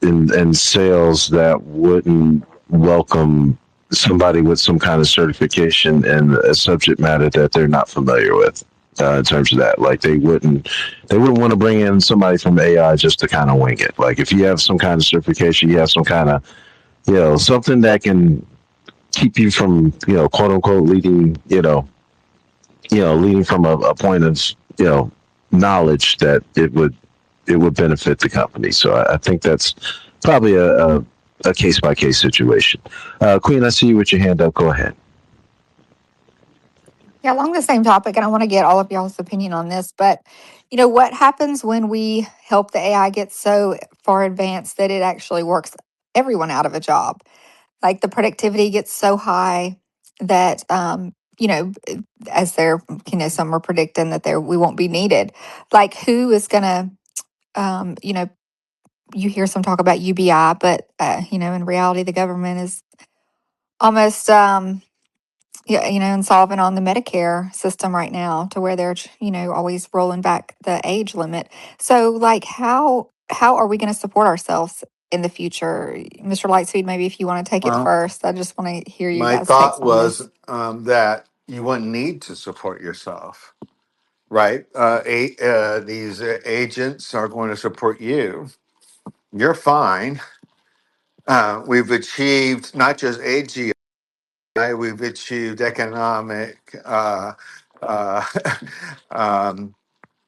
S2: in sales that wouldn't welcome somebody with some kind of certification in a subject matter that they're not familiar with. In terms of that, like they wouldn't want to bring in somebody from AI just to kind of wing it. Like if you have some kind of certification, you have some kind of something that can keep you from quote unquote leading leading from a point of knowledge that it would benefit the company. So I think that's probably a case by case situation. Queen, I see you with your hand up. Go ahead.
S3: Yeah, along the same topic, and I want to get all of y'all's opinion on this, but what happens when we help the AI get so far advanced that it actually works everyone out of a job? Like the productivity gets so high that as they're some are predicting that we won't be needed. Like who is gonna you hear some talk about UBI, but in reality the government is almost yeah, insolvent on the Medicare system right now to where they're, always rolling back the age limit. So like how are we going to support ourselves in the future? Mr. Lightspeed, maybe if you want to take it
S4: Well,
S3: first. I just want to hear you
S4: my
S3: guys' takes
S4: thought
S3: on
S4: was
S3: this.
S4: that you wouldn't need to support yourself, right? These agents are going to support you. You're fine. We've achieved not just AGI, we've achieved economic. Uh, um,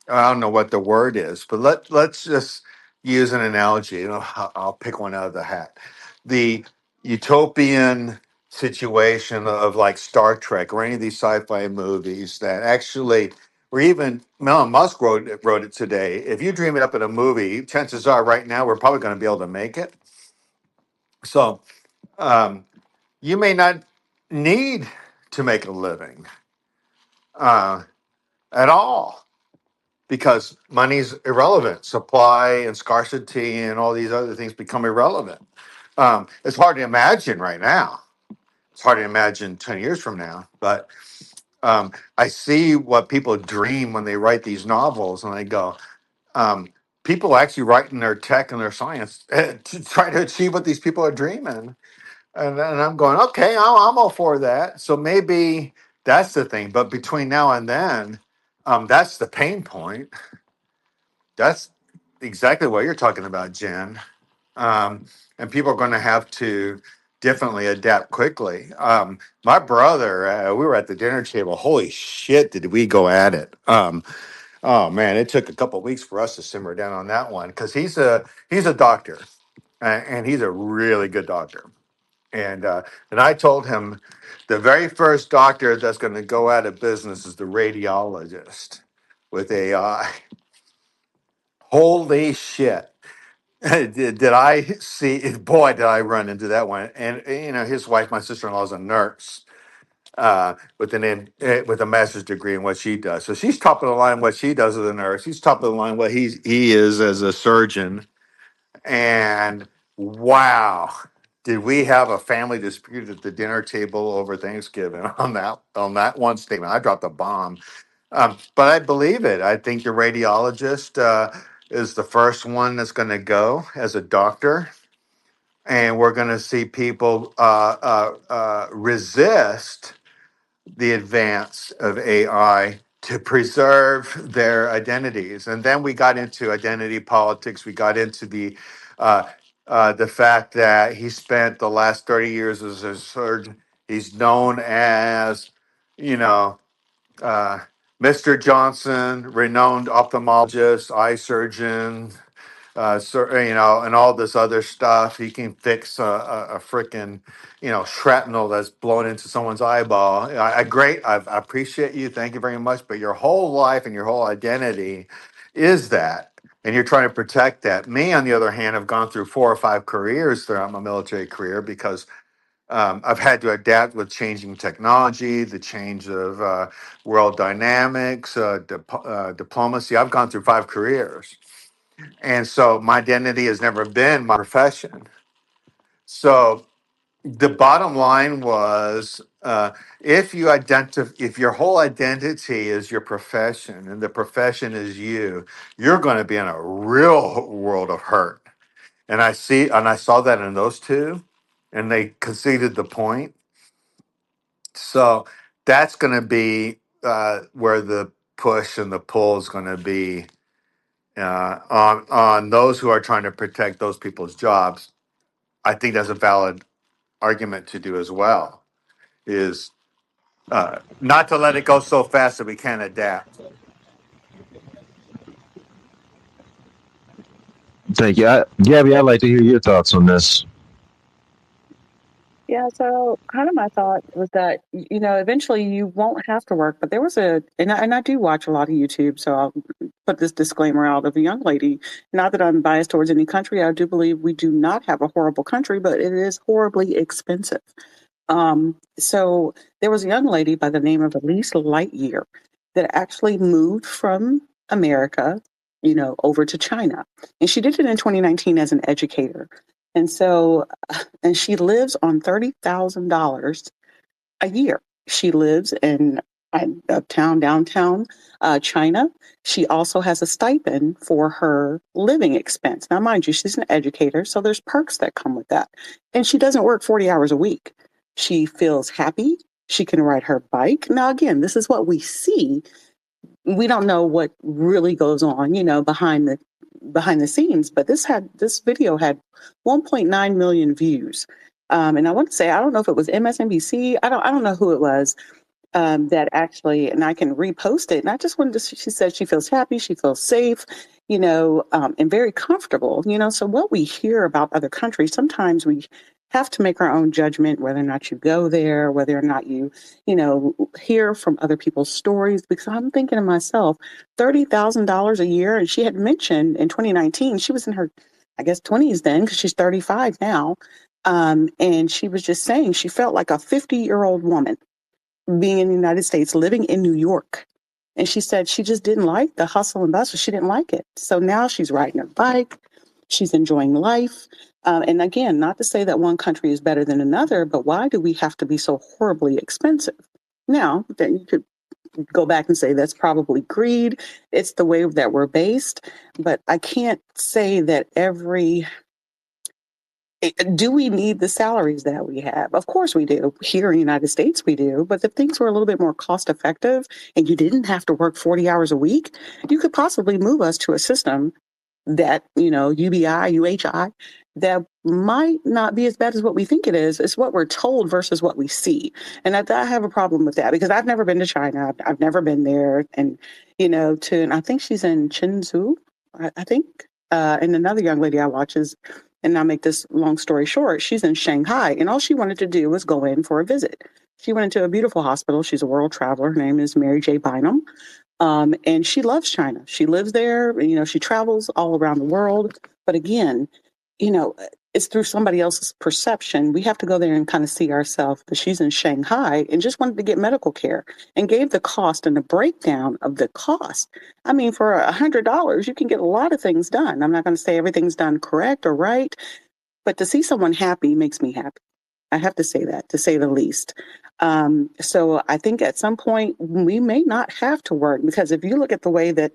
S4: I don't know what the word is, but let's just use an analogy. I'll pick one out of the hat. The utopian situation of like Star Trek or any of these sci-fi movies that actually, or even Elon Musk wrote it today. If you dream it up in a movie, chances are right now we're probably going to be able to make it. So um, you may not need to make a living uh, at all because money's irrelevant. Supply and scarcity and all these other things become irrelevant. It's hard to imagine right now. It's hard to imagine 10 years from now. But I see what people dream when they write these novels, and I go, um, people actually writing their tech and their science to try to achieve what these people are dreaming. And I'm going, okay, I'm all for that. So maybe that's the thing. But between now and then, that's the pain point. That's exactly what you're talking about, Jen. And people are going to have to definitely adapt quickly. My brother, we were at the dinner table. Holy shit, did we go at it? Oh man, it took a couple of weeks for us to simmer down on that one because he's a doctor and he's a really good doctor. And I told him the very first doctor that's going to go out of business is the radiologist with AI. Holy shit. Did I see? Boy, did I run into that one. And his wife, my sister-in-law, is a nurse with a master's degree in what she does. So she's top of the line what she does as a nurse. He's top of the line what he is as a surgeon. And wow, did we have a family dispute at the dinner table over Thanksgiving on that one statement? I dropped a bomb. But I believe it. I think your radiologist is the first one that's going to go as a doctor, and we're going to see people resist the advance of AI to preserve their identities. And then we got into identity politics. We got into the fact that he spent the last 30 years as a surgeon. He's known as, you know, uh, Mr. Johnson, renowned ophthalmologist, eye surgeon, and all this other stuff. He can fix a freaking, shrapnel that's blown into someone's eyeball. I appreciate you. Thank you very much. But your whole life and your whole identity is that. And you're trying to protect that. Me, on the other hand, have gone through 4 or 5 careers throughout my military career because I've had to adapt with changing technology, the change of world dynamics, diplomacy. I've gone through 5 careers. And so my identity has never been my profession. So the bottom line was if your whole identity is your profession and the profession is you, you're going to be in a real world of hurt. And I saw that in those two, and they conceded the point. So that's going to be where the push and the pull is going to be on those who are trying to protect those people's jobs. I think that's a valid argument to do as well. Is not to let it go so fast that we can't adapt.
S2: Thank you. Gabby, I'd like to hear your thoughts on this.
S5: Yeah, so kind of my thought was that, eventually you won't have to work, but there was and I do watch a lot of YouTube, so I'll put this disclaimer out of a young lady. Not that I'm biased towards any country. I do believe we do not have a horrible country, but it is horribly expensive. So there was a young lady by the name of Elise Lightyear that actually moved from America, over to China. And she did it in 2019 as an educator. And so, and she lives on $30,000 a year. She lives in uptown, downtown China. She also has a stipend for her living expense. Now, mind you, she's an educator, so there's perks that come with that. And she doesn't work 40 hours a week. She feels happy. She can ride her bike. Now, again, this is what we see. We don't know what really goes on, behind the scenes, but this video had 1.9 million views. And I want to say, I don't know if it was MSNBC. I don't know who it was that actually, and I can repost it. And I just wanted to, she said she feels happy, she feels safe, and very comfortable, So what we hear about other countries, sometimes we have to make our own judgment, whether or not you go there, whether or not you, hear from other people's stories, because I'm thinking to myself, $30,000 a year. And she had mentioned in 2019, she was in her, I guess, 20s then, because she's 35 now. And she was just saying she felt like a 50-year-old woman being in the United States, living in New York. And she said she just didn't like the hustle and bustle. She didn't like it. So now she's riding her bike. She's enjoying life. And again, not to say that one country is better than another, but why do we have to be so horribly expensive? Now, then you could go back and say that's probably greed. It's the way that we're based. But I can't say that do we need the salaries that we have? Of course we do. Here in the United States, we do. But if things were a little bit more cost effective and you didn't have to work 40 hours a week, you could possibly move us to a system that, UBI, UHI, that might not be as bad as what we think it is. It's what we're told versus what we see. And I have a problem with that because I've never been to China. I've never been there. And, and I think she's in Chenzhou, I think. And another young lady I watch is, and I'll make this long story short, she's in Shanghai, and all she wanted to do was go in for a visit. She went into a beautiful hospital. She's a world traveler. Her name is Mary J. Bynum. And she loves China. She lives there. She travels all around the world. But again, it's through somebody else's perception. We have to go there and kind of see ourselves. But she's in Shanghai and just wanted to get medical care and gave the cost and the breakdown of the cost. I mean, for $100, you can get a lot of things done. I'm not going to say everything's done correct or right, but to see someone happy makes me happy. I have to say that, to say the least. So I think at some point we may not have to work, because if you look at the way that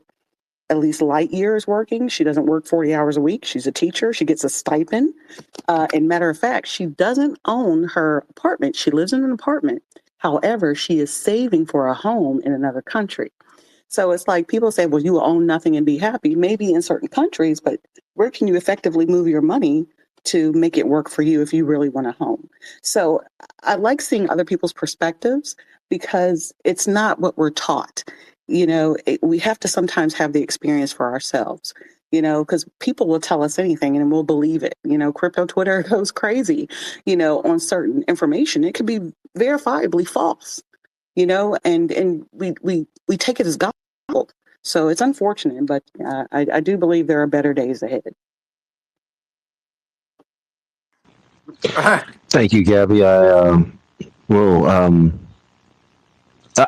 S5: Elise Lightyear is working, she doesn't work 40 hours a week. She's a teacher. She gets a stipend. And matter of fact, she doesn't own her apartment. She lives in an apartment. However, she is saving for a home in another country. So it's like people say, well, you will own nothing and be happy. Maybe in certain countries, but where can you effectively move your money to make it work for you if you really want a home? So I like seeing other people's perspectives because it's not what we're taught. We have to sometimes have the experience for ourselves, because people will tell us anything and we'll believe it. Crypto Twitter goes crazy, on certain information. It could be verifiably false, and we take it as gospel. So it's unfortunate, but I do believe there are better days ahead.
S2: Thank you, Gabby. I'm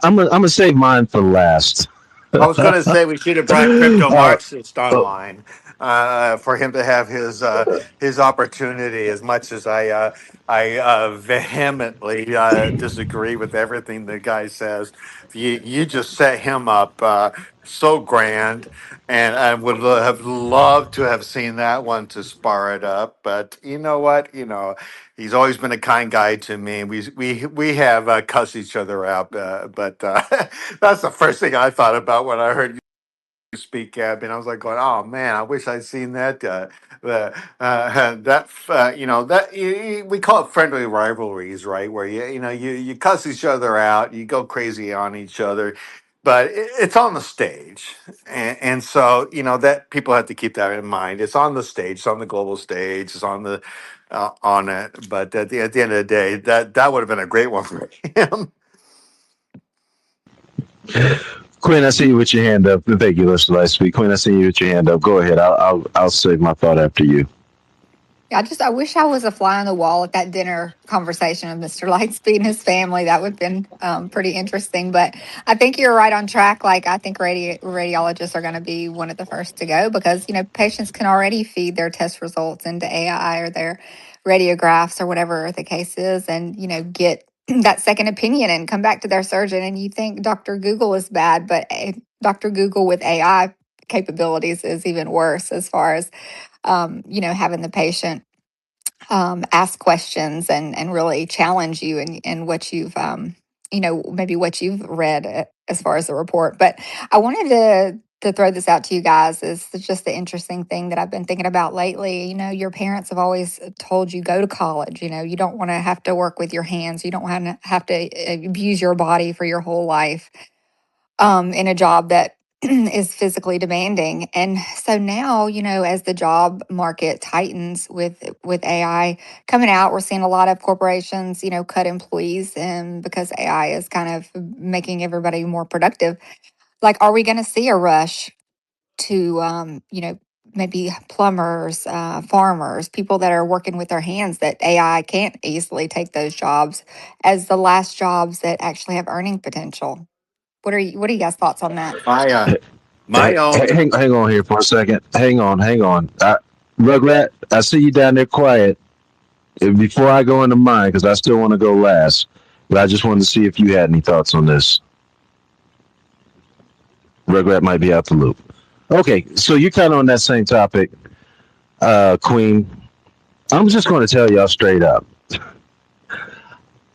S2: gonna save mine for last.
S4: I was going to say we should have brought Crypto Marxist online for him to have his opportunity. As much as I vehemently disagree with everything the guy says, you just set him up so grand, and I would have loved to have seen that one to spar it up. But you know what? He's always been a kind guy to me. We have cussed each other out, but that's the first thing I thought about when I heard you speak, Gabby. And I was like, going, "Oh man, I wish I'd seen that." We call it friendly rivalries, right? Where you cuss each other out, you go crazy on each other, but it's on the stage, and so that people have to keep that in mind. It's on the stage, it's on the global stage, it's on it. But at the end of the day, that would have been a great one for him.
S2: Quinn, I see you with your hand up. Thank you, Mr. Lightspeed. Quinn, I see you with your hand up. Go ahead. I'll save my thought after you.
S3: Yeah, I wish I was a fly on the wall at that dinner conversation with Mr. Lightspeed and his family. That would have been pretty interesting. But I think you're right on track. Like, I think radiologists are going to be one of the first to go because, patients can already feed their test results into AI or their radiographs or whatever the case is and, get that second opinion and come back to their surgeon. And you think Dr. Google is bad, but Dr. Google with AI capabilities is even worse as far as having the patient ask questions and really challenge you and what you've, maybe what you've read as far as the report. But I wanted to throw this out to you guys is just the interesting thing that I've been thinking about lately. Your parents have always told you go to college. You don't want to have to work with your hands. You don't want to have to abuse your body for your whole life in a job that is physically demanding. And so now, as the job market tightens with AI coming out, we're seeing a lot of corporations, cut employees and because AI is kind of making everybody more productive. Like, are we going to see a rush to, maybe plumbers, farmers, people that are working with their hands that AI can't easily take those jobs as the last jobs that actually have earning potential? What are you guys' thoughts on that?
S4: My own.
S2: Hang on here for a second. Hang on. Rugrat, I see you down there quiet. Before I go into mine, because I still want to go last, but I just wanted to see if you had any thoughts on this. Rugrat might be out the loop. Okay, so you're kind of on that same topic, Queen. I'm just going to tell y'all straight up.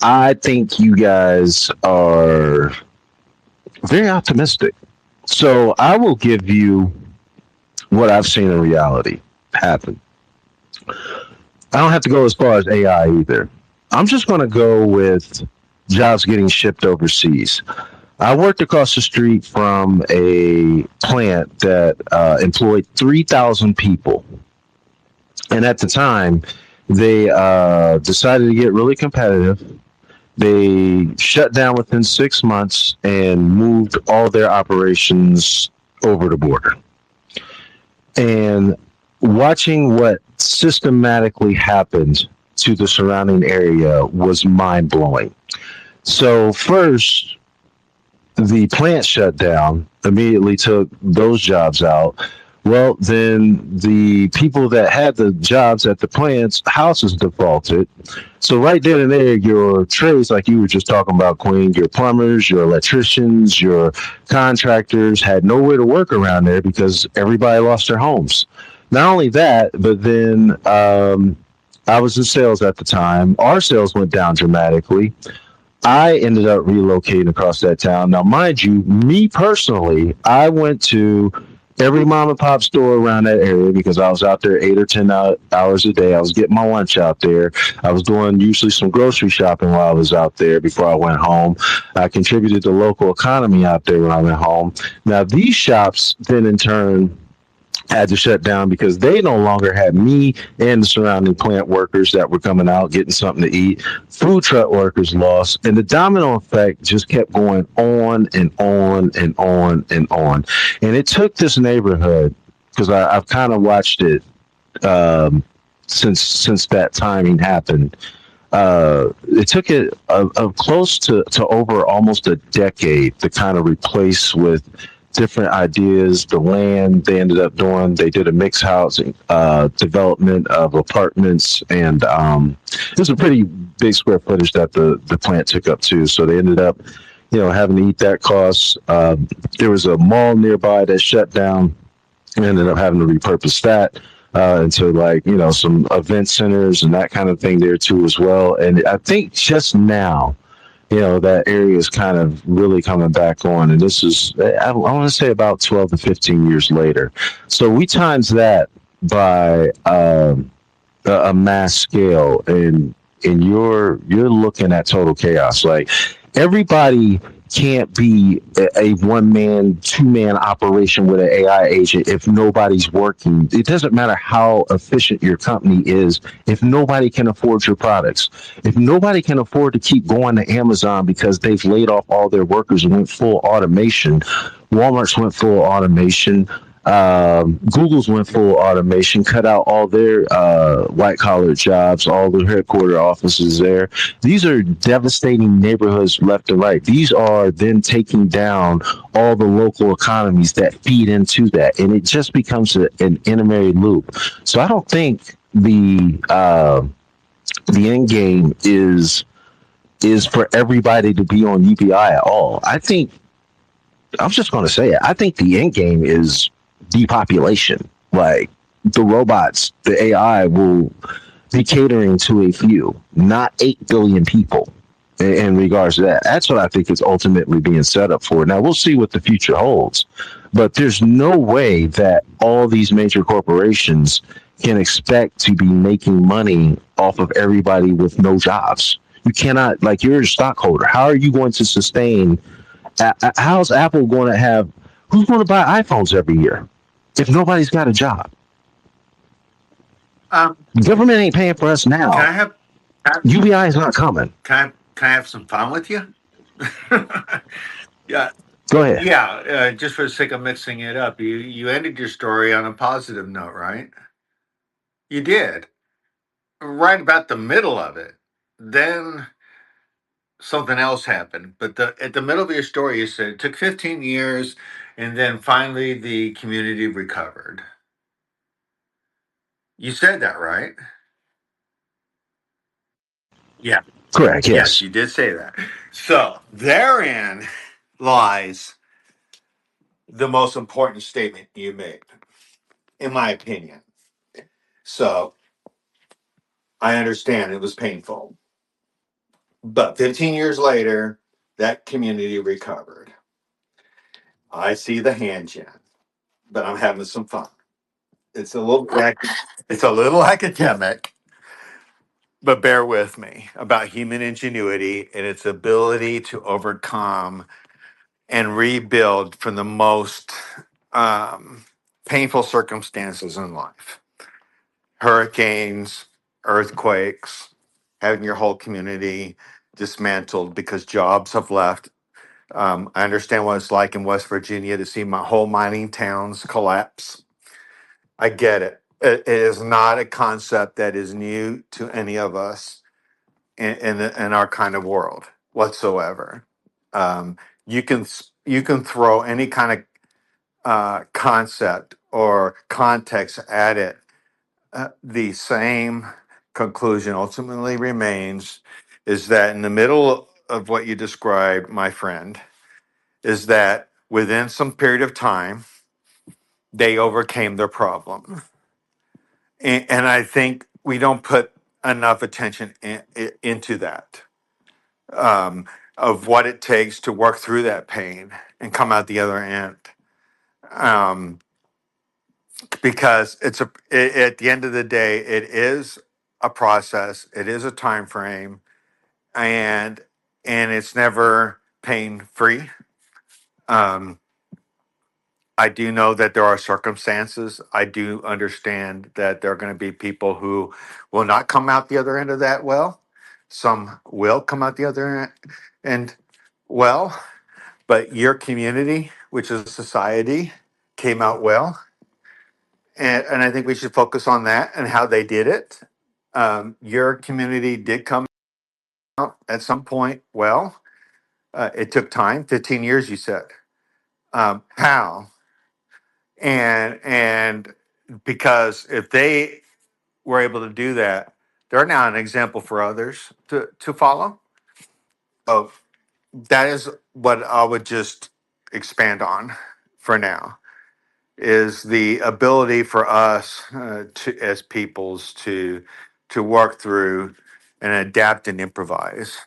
S2: I think you guys are very optimistic. So I will give you what I've seen in reality happen. I don't have to go as far as AI either. I'm just going to go with jobs getting shipped overseas. I worked across the street from a plant that employed 3,000 people. And at the time, they decided to get really competitive. They shut down within 6 months and moved all their operations over the border. And watching what systematically happened to the surrounding area was mind blowing. So first, the plant shut down, immediately took those jobs out. Well, then the people that had the jobs at the plants, houses defaulted. So right then and there, your trades, like you were just talking about, Queen, your plumbers, your electricians, your contractors had nowhere to work around there because everybody lost their homes. Not only that, but then I was in sales at the time. Our sales went down dramatically. I ended up relocating across that town. Now, mind you, me personally, I went to every mom and pop store around that area because I was out there 8 or 10 hours a day. I was getting my lunch out there. I was doing usually some grocery shopping while I was out there before I went home. I contributed to the local economy out there when I went home. Now, these shops then in turn had to shut down because they no longer had me and the surrounding plant workers that were coming out getting something to eat. Food truck workers lost, and the domino effect just kept going on and on and on and on. And it took this neighborhood because I've kind of watched it since that timing happened. It took it close to over almost a decade to kind of replace with different ideas. The land they ended up doing, they did a mixed housing development of apartments, and it was a pretty big square footage that the plant took up too. So they ended up, having to eat that cost. There was a mall nearby that shut down. We ended up having to repurpose that into some event centers and that kind of thing there too as well. And I think just now, that area is kind of really coming back on. And this is, I want to say about 12 to 15 years later. So we times that by a mass scale, and you're looking at total chaos. Like everybody can't be a one man, 2 man operation with an AI agent if nobody's working. It doesn't matter how efficient your company is if nobody can afford your products. If nobody can afford to keep going to Amazon because they've laid off all their workers and went full automation, Walmart's went full automation. Google's went full automation, cut out all their white collar jobs, all the headquarter offices there. These are devastating neighborhoods left and right. These are then taking down all the local economies that feed into that, and it just becomes an intermarried loop. So I don't think the end game is for everybody to be on UBI at all. I'm just going to say it. I think the end game is depopulation. Like the robots, the AI will be catering to a few, not 8 billion people in regards to that. That's what I think is ultimately being set up for. Now we'll see what the future holds, but there's no way that all these major corporations can expect to be making money off of everybody with no jobs. You cannot, like, you're a stockholder. How are you going to sustain? How's Apple going to have? Who's going to buy iPhones every year if nobody's got a job? The government ain't paying for us
S4: Can I
S2: now.
S4: have
S2: UBI is not coming.
S4: can I have some fun with you? Yeah,
S2: Go ahead.
S4: yeah. Just for the sake of mixing it up, you ended your story on a positive note, right? You did right about the middle of it. Then something else happened, but at the middle of your story, you said it took 15 years, and then finally the community recovered. You said that, right? Yeah.
S2: Correct.
S4: Yes,
S2: Yes.
S4: you did say that. So therein lies the most important statement you made, in my opinion. So I understand it was painful, but 15 years later, that community recovered. I see the hand, Jen, but I'm having some fun. It's a little, it's a little academic, but bear with me about human ingenuity and its ability to overcome and rebuild from the most um, painful circumstances in life: hurricanes, earthquakes, having your whole community dismantled because jobs have left. I understand what it's like in West Virginia to see my whole mining towns collapse. I get it. It is not a concept that is new to any of us in our kind of world whatsoever. Um, you can throw any kind of concept or context at it. The same conclusion ultimately remains: is that in the middle of what you described, my friend, is that within some period of time they overcame their problem, and I think we don't put enough attention into that. of what it takes to work through that pain and come out the other end. Um, because at the end of the day, it is a process, it is a time frame, and it's never pain free. Um, I do know that there are circumstances. I do understand that there are going to be people who will not come out the other end of that well. Some will come out the other end well, but your community, which is society, came out well. And I think we should focus on that and how they did it. Your community did come out at some point well. It took time, 15 years, you said. How? And because if they were able to do that, they're now an example for others to follow. So that is what I would just expand on for now, is the ability for us to as peoples to work through and adapt and improvise,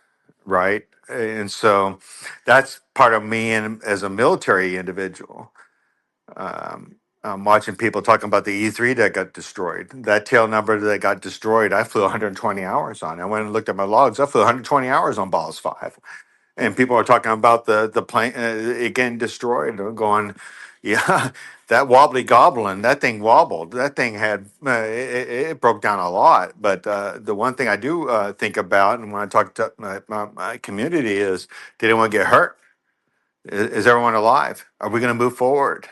S4: right? And so that's part of me, and as a military individual, I'm watching people talking about the E3 that got destroyed. That tail number that got destroyed, I flew 120 hours on. I went and looked at my logs. I flew 120 hours on Balls 5. And people are talking about the plane again destroyed. They're going, yeah, that wobbly goblin, that thing wobbled. That thing had it broke down a lot. But the one thing I do think about, and when I talk to my community, is did anyone get hurt? Is everyone alive? Are we going to move forward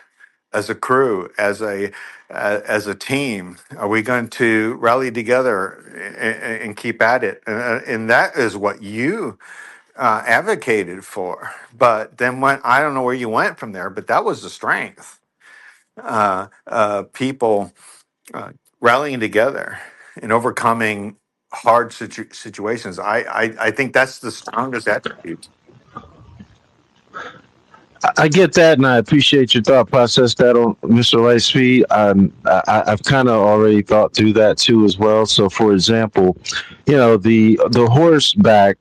S4: as a crew, as a team? Are we going to rally together and keep at it? And that is what you advocated for. But then when I don't know where you went from there, but that was the strength. People rallying together and overcoming hard situations. I think that's the strongest attribute.
S2: I get that, and I appreciate your thought process that on Mr. Lightspeed. I've kind of already thought through that too as well. So, for example, the horseback,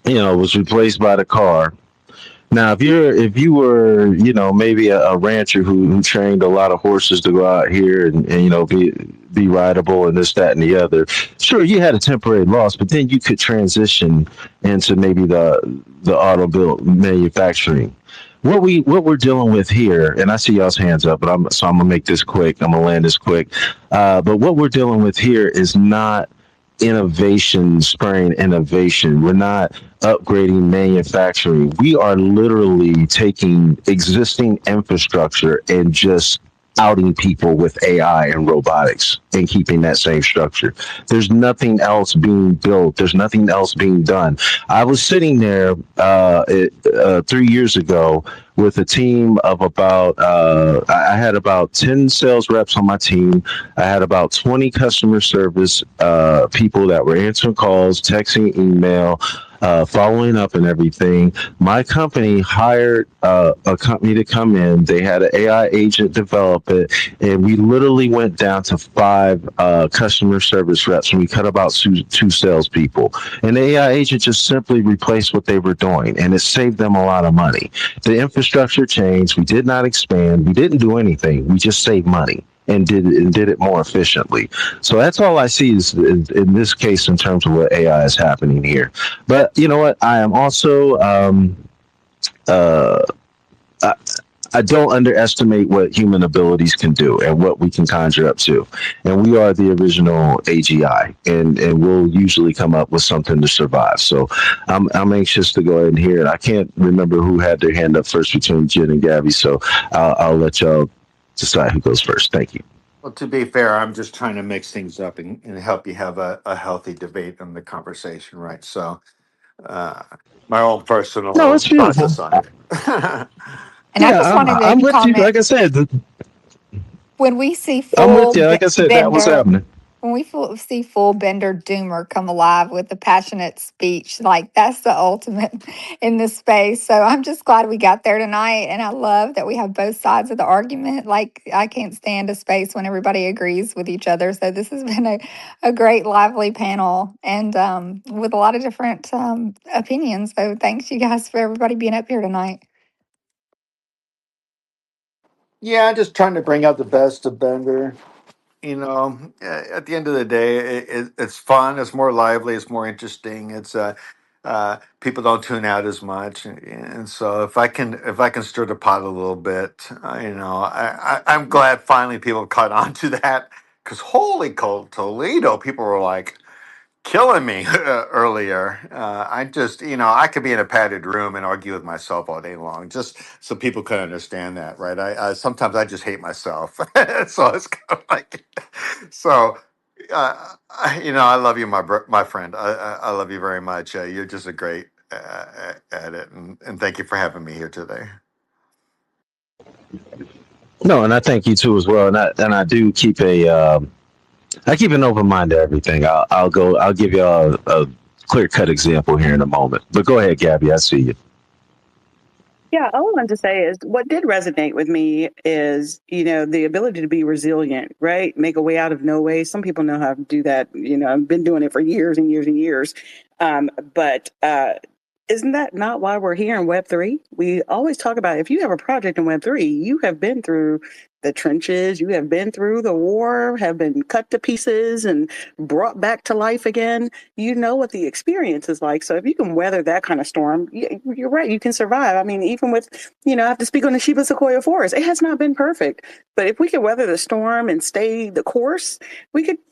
S2: was replaced by the car. Now, if you were, maybe a rancher who trained a lot of horses to go out here and be rideable and this, that, and the other, sure, you had a temporary loss, but then you could transition into maybe the automobile manufacturing. What we're dealing with here, and I see y'all's hands up, but I'm gonna make this quick. I'm gonna land this quick. But what we're dealing with here is not innovation spurring innovation. We're not upgrading manufacturing. We are literally taking existing infrastructure and just outing people with AI and robotics and keeping that same structure. There's nothing else being built. There's nothing else being done. I was sitting there 3 years ago with a team of I had about 10 sales reps on my team. I had about 20 customer service people that were answering calls, texting, email, following up and everything. My company hired a company to come in. They had an AI agent develop it, and we literally went down to 5 customer service reps, and we cut about 2 salespeople. And the AI agent just simply replaced what they were doing, and it saved them a lot of money. The infrastructure changed. We did not expand. We didn't do anything. We just saved money and did it more efficiently. So that's all I see is in this case in terms of what AI is happening here. But you know what? I am also I don't underestimate what human abilities can do and what we can conjure up to. And we are the original AGI, and we'll usually come up with something to survive. So I'm anxious to go ahead and hear it. I can't remember who had their hand up first between Jen and Gabby, so I'll let y'all decide who goes first. Thank you.
S4: Well, to be fair, I'm just trying to mix things up and help you have a healthy debate in the conversation, right? So, my own personal
S2: No, it's
S4: thoughts
S2: beautiful.
S4: aside.
S3: And I just wanted
S2: I'm
S3: to
S2: with you.
S3: comment
S2: Like I said,
S3: when we see
S2: I'm
S3: full
S2: with you. Like I said, that was
S3: vendor
S2: happening.
S3: when we see full Bender Doomer come alive with a passionate speech, like that's the ultimate in this space. So I'm just glad we got there tonight. And I love that we have both sides of the argument. Like, I can't stand a space when everybody agrees with each other. So this has been a great, lively panel and with a lot of different opinions. So thanks, you guys, for everybody being up here tonight.
S4: Yeah, just trying to bring out the best of Bender. At the end of the day, it's fun. It's more lively. It's more interesting. People don't tune out as much, and so if I can stir the pot a little bit, I'm glad finally people caught on to that because holy cold Toledo, people were like killing me earlier. I just, I could be in a padded room and argue with myself all day long, just so people could understand that, right? I sometimes I just hate myself, so it's kind of like, so, I love you, my friend. I love you very much. You're just a great at it, and thank you for having me here today.
S2: No, and I thank you too as well. And I do keep I keep an open mind to everything. I'll give you a clear cut example here in a moment. But go ahead, Gabby. I see you.
S5: Yeah, all I wanted to say is what did resonate with me is, the ability to be resilient, right? Make a way out of no way. Some people know how to do that. I've been doing it for years and years and years. But isn't that not why we're here in Web3? We always talk about if you have a project in Web3, you have been through the trenches, you have been through the war, have been cut to pieces and brought back to life again. You know what the experience is like. So if you can weather that kind of storm, you're right, you can survive. I mean, even with, I have to speak on the Shiba Sequoia forest. It has not been perfect, but if we can weather the storm and stay the course,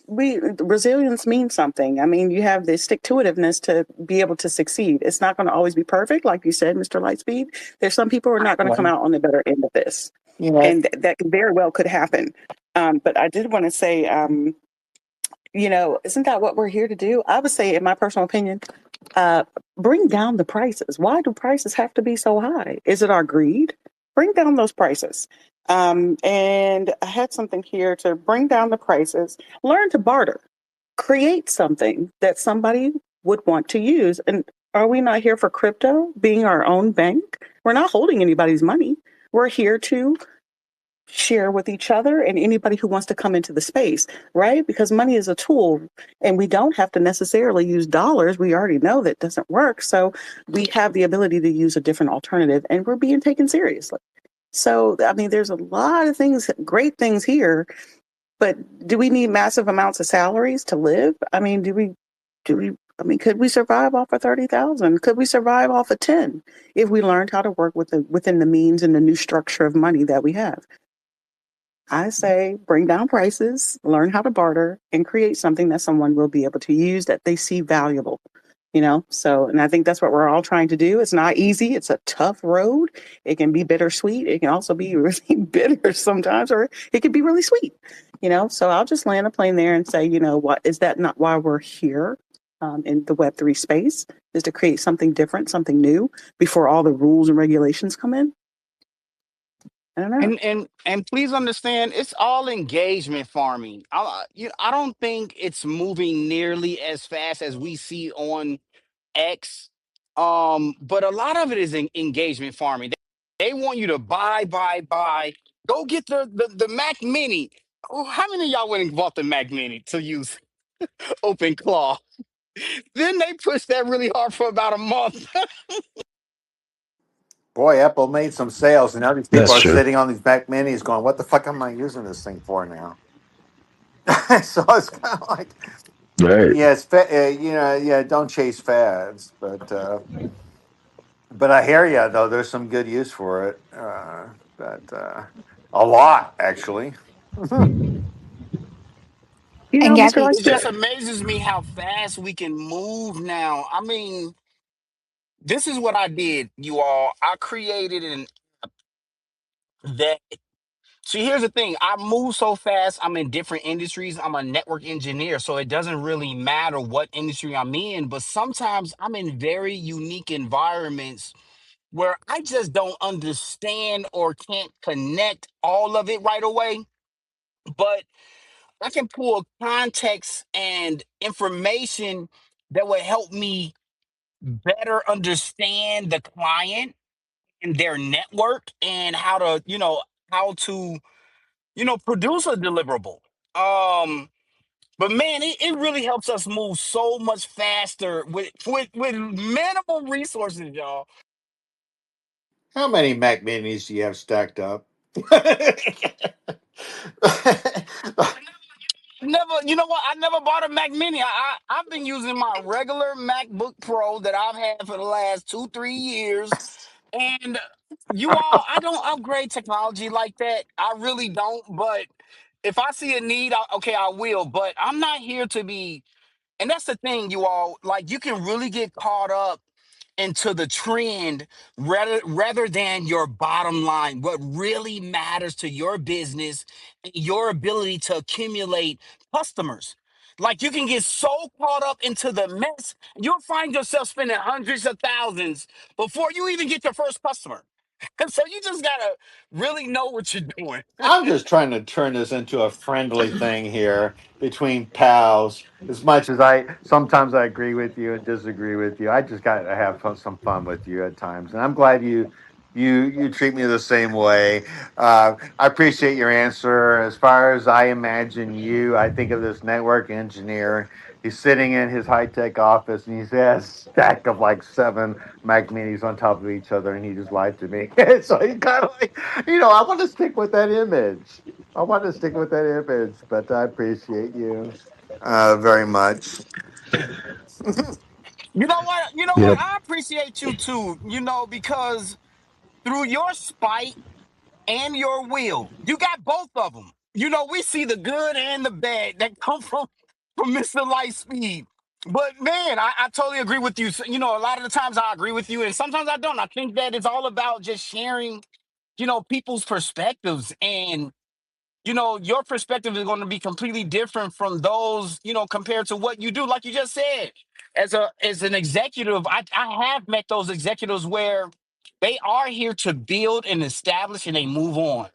S5: resilience means something. I mean, you have the stick to itiveness to be able to succeed. It's not going to always be perfect. Like you said, Mr. Lightspeed, there's some people who are not going to come out on the better end of this. And that very well could happen. But I did want to say, isn't that what we're here to do? I would say, in my personal opinion, bring down the prices. Why do prices have to be so high? Is it our greed? Bring down those prices. And I had something here to bring down the prices. Learn to barter. Create something that somebody would want to use. And are we not here for crypto being our own bank? We're not holding anybody's money. We're here to share with each other and anybody who wants to come into the space, right? Because money is a tool and we don't have to necessarily use dollars. We already know that doesn't work. So we have the ability to use a different alternative and we're being taken seriously. So, I mean, there's a lot of things, great things here, but do we need massive amounts of salaries to live? I mean, could we survive off of 30,000? Could we survive off of 10 if we learned how to work within the means and the new structure of money that we have? I say bring down prices, learn how to barter, and create something that someone will be able to use that they see valuable. So, and I think that's what we're all trying to do. It's not easy. It's a tough road. It can be bittersweet. It can also be really bitter sometimes, or it can be really sweet, So I'll just land a plane there and say, what is that not why we're here in the Web3 space is to create something different, something new before all the rules and regulations come in. I don't know.
S6: And please understand, it's all engagement farming. I don't think it's moving nearly as fast as we see on X. But a lot of it is engagement farming. They want you to buy, buy, buy. Go get the Mac Mini. Oh, how many of y'all went and bought the Mac Mini to use OpenClaw? Then they pushed that really hard for about a month.
S4: Boy, Apple made some sales, and now these people
S2: That's
S4: are
S2: true.
S4: sitting on these Mac Minis going, "What the fuck am I using this thing for now?" So it's kind of like,
S2: Right.
S4: yeah, yeah, don't chase fads, but I hear you though. There's some good use for it, but a lot actually.
S3: And
S5: Mr.
S3: Gabby,
S6: It just
S5: Lightspeed.
S6: amazes me how fast we can move now. I mean, this is what I did, you all. I created an that. See, here's the thing. I move so fast. I'm in different industries. I'm a network engineer, so it doesn't really matter what industry I'm in. But sometimes I'm in very unique environments where I just don't understand or can't connect all of it right away. But I can pull context and information that would help me better understand the client and their network and how to produce a deliverable. But man, it really helps us move so much faster with minimal resources, y'all.
S4: How many Mac Minis do you have stacked up?
S6: Never, you know what? I never bought a Mac Mini. I've been using my regular MacBook Pro that I've had for the last 2-3 years, and I don't upgrade technology like that. I really don't. But if I see a need, okay, I will. But I'm not here to be. And that's the thing, you all. Like, you can really get caught up into the trend rather than your bottom line. What really matters to your business, your ability to accumulate customers. Like, you can get so caught up into the mess, you'll find yourself spending hundreds of thousands before you even get your first customer. And so you just gotta really know what you're doing.
S4: I'm just trying to turn this into a friendly thing here between pals. As much as sometimes I agree with you and disagree with you, I just got to have some fun with you at times, and I'm glad you treat me the same way. I appreciate your answer. As far as I imagine you, I think of this network engineer. He's sitting in his high tech office and he has a stack of like 7 Mac Minis on top of each other, and he just lied to me. So he kind of like, I want to stick with that image. I want to stick with that image, but I appreciate you very much.
S6: You know what? You know what?
S2: Yep.
S6: I appreciate you too, because through your spite and your will, you got both of them. We see the good and the bad that come from Mr. Lightspeed. But man, I totally agree with you. So, a lot of the times I agree with you, and sometimes I don't. I think that it's all about just sharing, people's perspectives. And your perspective is going to be completely different from those, compared to what you do. Like you just said, as an executive, I have met those executives where they are here to build and establish, and they move on.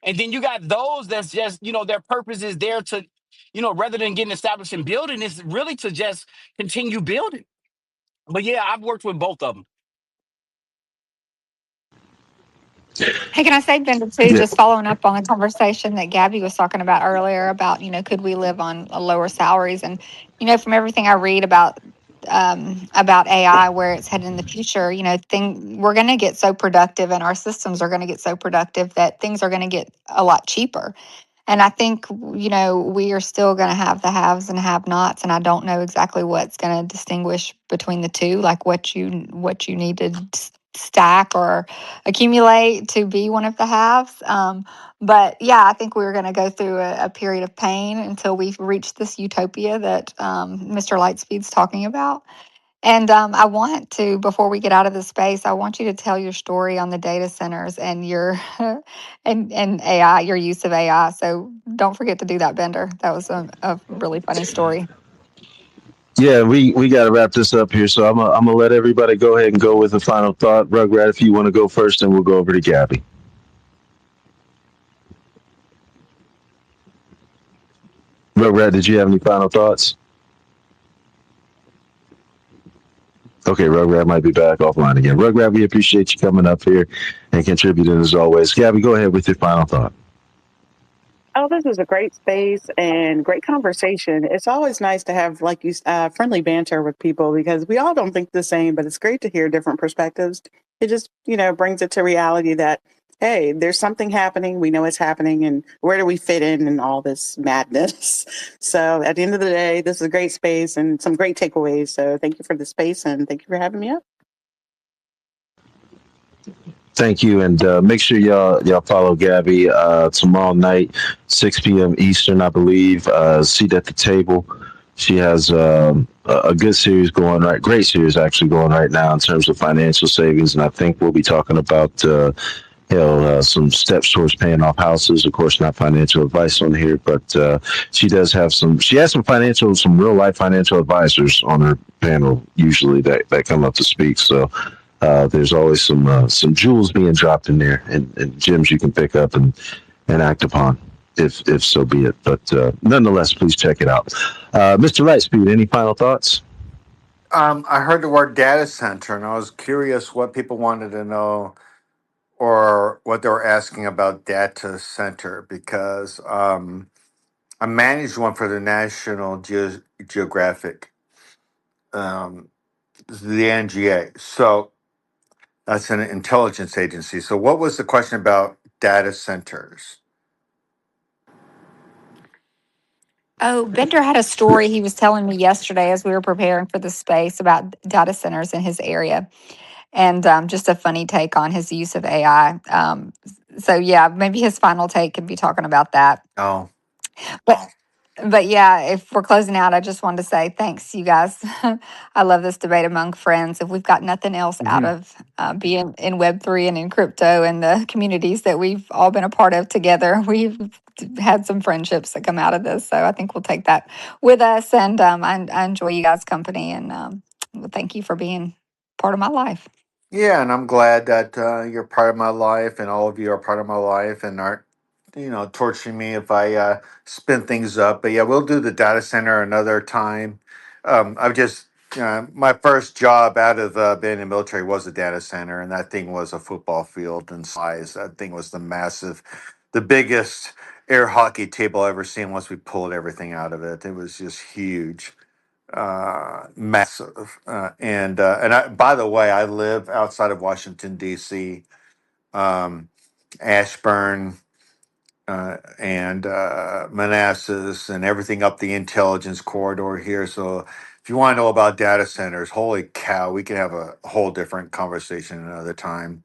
S6: And then you got those that's just, their purpose is there to, rather than getting established and building, it's really to just continue building. But yeah, I've worked with both of them.
S3: Hey, can I say, Bender, too,
S2: Yeah.
S3: just following up on the conversation that Gabby was talking about earlier about, could we live on lower salaries? And, from everything I read about AI, where it's headed in the future, we're going to get so productive and our systems are going to get so productive that things are going to get a lot cheaper. And I think, we are still going to have the haves and have nots. And I don't know exactly what's going to distinguish between the two, like what you need to stack or accumulate to be one of the haves. But yeah, I think we're going to go through a period of pain until we reach this utopia that Mr. Lightspeed's talking about. And I want to, before we get out of this space, I want you to tell your story on the data centers and your and AI, your use of AI. So don't forget to do that, Bender. That was a really funny story.
S2: Yeah, we got to wrap this up here. So I'm gonna let everybody go ahead and go with a final thought. Rugrat, if you want to go first, then we'll go over to Gabby. Rugrat, did you have any final thoughts? Okay, Rugrat might be back offline again. Rugrat, we appreciate you coming up here and contributing as always. Gabby, go ahead with your final thought.
S5: Oh, this was a great space and great conversation. It's always nice to have, like you, friendly banter with people because we all don't think the same, but it's great to hear different perspectives. It just, brings it to reality that, hey, there's something happening. We know it's happening, and where do we fit in all this madness? So at the end of the day, this is a great space and some great takeaways. So thank you for the space and thank you for having me up.
S2: Thank you, and make sure y'all follow Gabby tomorrow night, 6 p.m. Eastern, I believe. Seat at the Table. She has a good series going right, great series actually going right now in terms of financial savings, and I think we'll be talking about some steps towards paying off houses. Of course, not financial advice on here, but she does have some. She has some real life financial advisors on her panel usually that come up to speak. So. There's always some jewels being dropped in there and gems you can pick up and act upon. if so be it. But nonetheless, please check it out. Mr. Lightspeed, any final thoughts?
S4: I heard the word data center, and I was curious what people wanted to know or what they were asking about data center because I managed one for the National Geographic, um, the NGA. So that's an intelligence agency. So, what was the question about data centers?
S3: Oh, Bender had a story he was telling me yesterday as we were preparing for the space about data centers in his area, and just a funny take on his use of AI. So yeah, maybe his final take could be talking about that.
S4: Oh,
S3: But but yeah, if we're closing out, I just wanted to say thanks, you guys. I love this debate among friends. If we've got nothing else out
S4: mhm.
S3: of being in Web3 and in crypto and the communities that we've all been a part of together, we've had some friendships that come out of this. So I think we'll take that with us. And I enjoy you guys' company. And well, thank you for being part of my life.
S4: Yeah, and I'm glad that you're part of my life, and all of you are part of my life, and aren't torturing me if I spin things up. But yeah, we'll do the data center another time. I've just my first job out of being in the military was a data center, and that thing was a football field in size. That thing was the biggest air hockey table I ever seen. Once we pulled everything out of it, it was just huge, massive. And I, by the way, I live outside of Washington D.C., um, Ashburn, and Manassas, and everything up the intelligence corridor here. So, if you want to know about data centers, holy cow, we can have a whole different conversation another time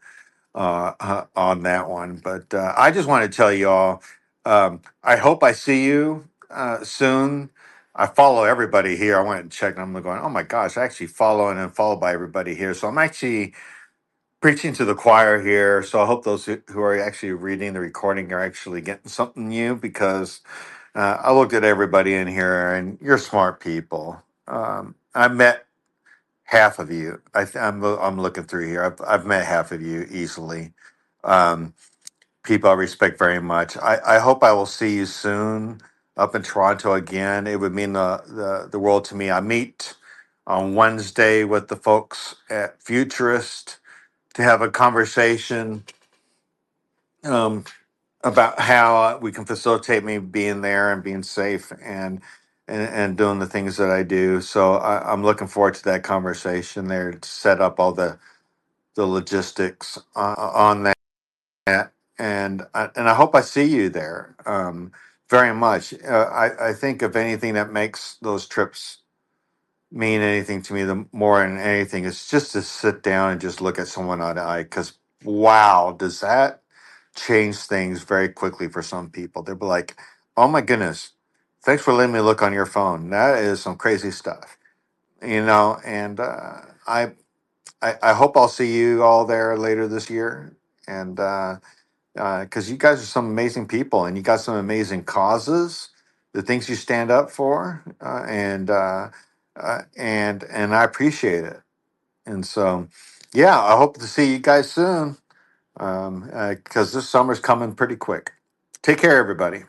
S4: on that one. But I just want to tell you all, I hope I see you soon. I follow everybody here. I went and checked, and I'm going, oh my gosh, I actually following and followed by everybody here. So I'm actually preaching to the choir here. So I hope those who are actually reading the recording are actually getting something new because I looked at everybody in here, and you're smart people. I met half of you. I'm looking through here. I've met half of you easily. Um, People I respect very much. I hope I will see you soon up in Toronto again. It would mean the world to me. I meet on Wednesday with the folks at Futurist to have a conversation um, about how we can facilitate me being there and being safe and doing the things that I do. So I'm looking forward to that conversation there to set up all the logistics on that. And I hope I see you there very much. I think if anything that makes those trips mean anything to me, the more than anything, is just to sit down and just look at someone eye to eye. Because wow, does that change things very quickly for some people? They'll be like, "Oh my goodness, thanks for letting me look on your phone. That is some crazy stuff." And I hope I'll see you all there later this year. And because you guys are some amazing people and you got some amazing causes, the things you stand up for, and I appreciate it. And so, yeah, I hope to see you guys soon because this summer's coming pretty quick. Take care, everybody.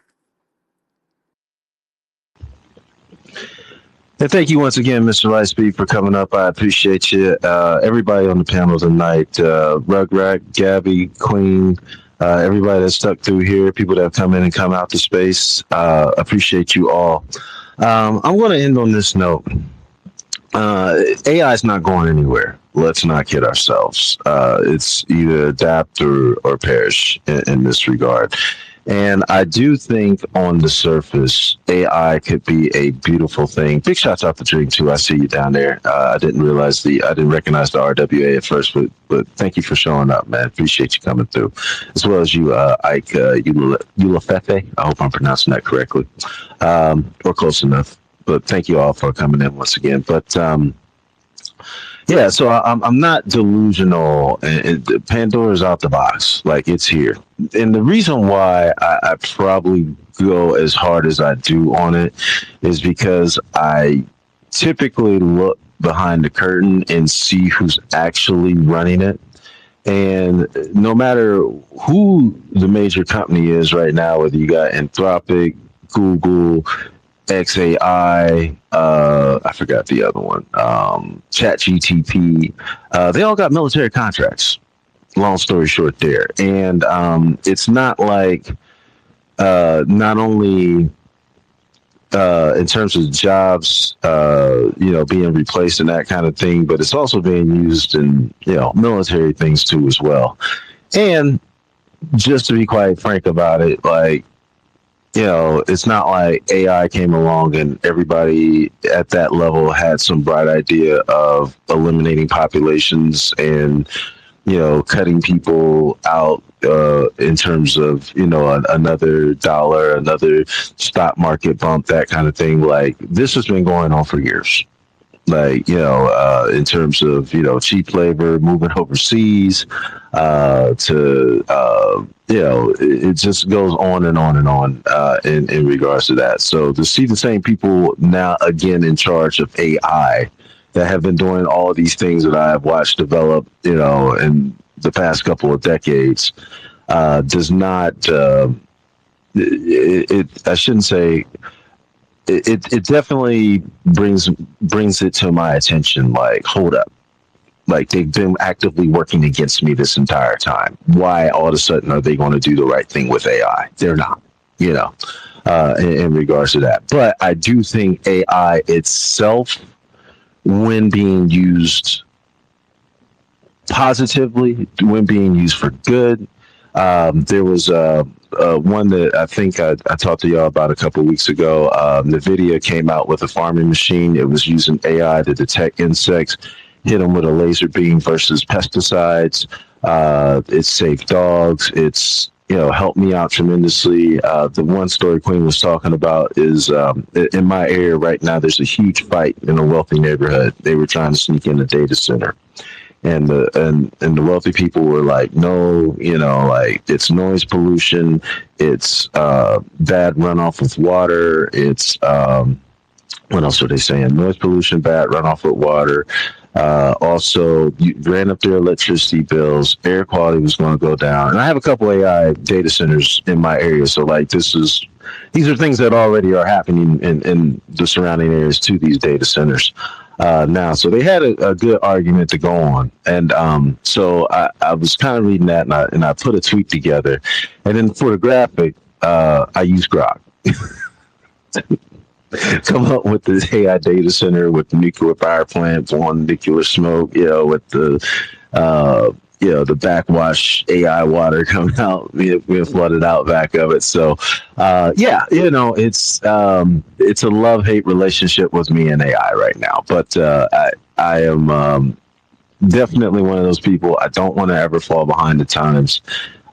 S2: And thank you once again, Mr. Lightspeed, for coming up. I appreciate you. Everybody on the panel tonight, Rugrat, Gabby, Queen, everybody that's stuck through here, people that have come in and come out to space. Appreciate you all. I'm going to end on this note. AI is not going anywhere. Let's not kid ourselves. It's either adapt or perish in this regard. And I do think on the surface, AI could be a beautiful thing. Big shouts out to Drink too. I see you down there. I didn't recognize the RWA at first, but thank you for showing up, man. Appreciate you coming through, as well as you, Ike Ulafefe. I hope I'm pronouncing that correctly, or close enough. But thank you all for coming in once again. But yeah, so I'm not delusional. Pandora's out the box, like it's here. And the reason why I probably go as hard as I do on it is because I typically look behind the curtain and see who's actually running it. And no matter who the major company is right now, whether you got Anthropic, Google, XAI, I forgot the other one, ChatGTP, they all got military contracts. Long story short, there. And it's not like not only in terms of jobs, being replaced and that kind of thing, but it's also being used in, military things too as well. And just to be quite frank about it, like, it's not like AI came along and everybody at that level had some bright idea of eliminating populations and, cutting people out in terms of, another dollar, another stock market bump, that kind of thing. Like, this has been going on for years. Like, in terms of, cheap labor moving overseas, it just goes on and on and on in regards to that. So to see the same people now again in charge of AI that have been doing all of these things that I've watched develop, in the past couple of decades, does not, I shouldn't say, it definitely brings it to my attention. Like, hold up, like they've been actively working against me this entire time. Why all of a sudden are they going to do the right thing with AI? They're not, you know, in regards to that. But I do think AI itself, when being used positively, when being used for good, there was one that I think I talked to y'all about a couple of weeks ago. NVIDIA came out with a farming machine. It was using AI to detect insects, hit them with a laser beam versus pesticides. It saved dogs. It's helped me out tremendously. The one story Queen was talking about is in my area right now. There's a huge fight in a wealthy neighborhood. They were trying to sneak in a data center, and the wealthy people were like, no, like it's noise pollution, it's bad runoff with water, it's what else are they saying? Noise pollution, bad runoff with water. Also, you ran up their electricity bills. Air quality was going to go down. And I have a couple AI data centers in my area, so like these are things that already are happening in the surrounding areas to these data centers now. So they had a good argument to go on, and so I was kind of reading that, and I put a tweet together, and then for the graphic, I used Grok. Come up with the AI data center with the nuclear power plant, blowing nuclear smoke, with the backwash AI water coming out, being flooded out back of it. So, it's a love hate relationship with me and AI right now. But I am definitely one of those people. I don't want to ever fall behind the times,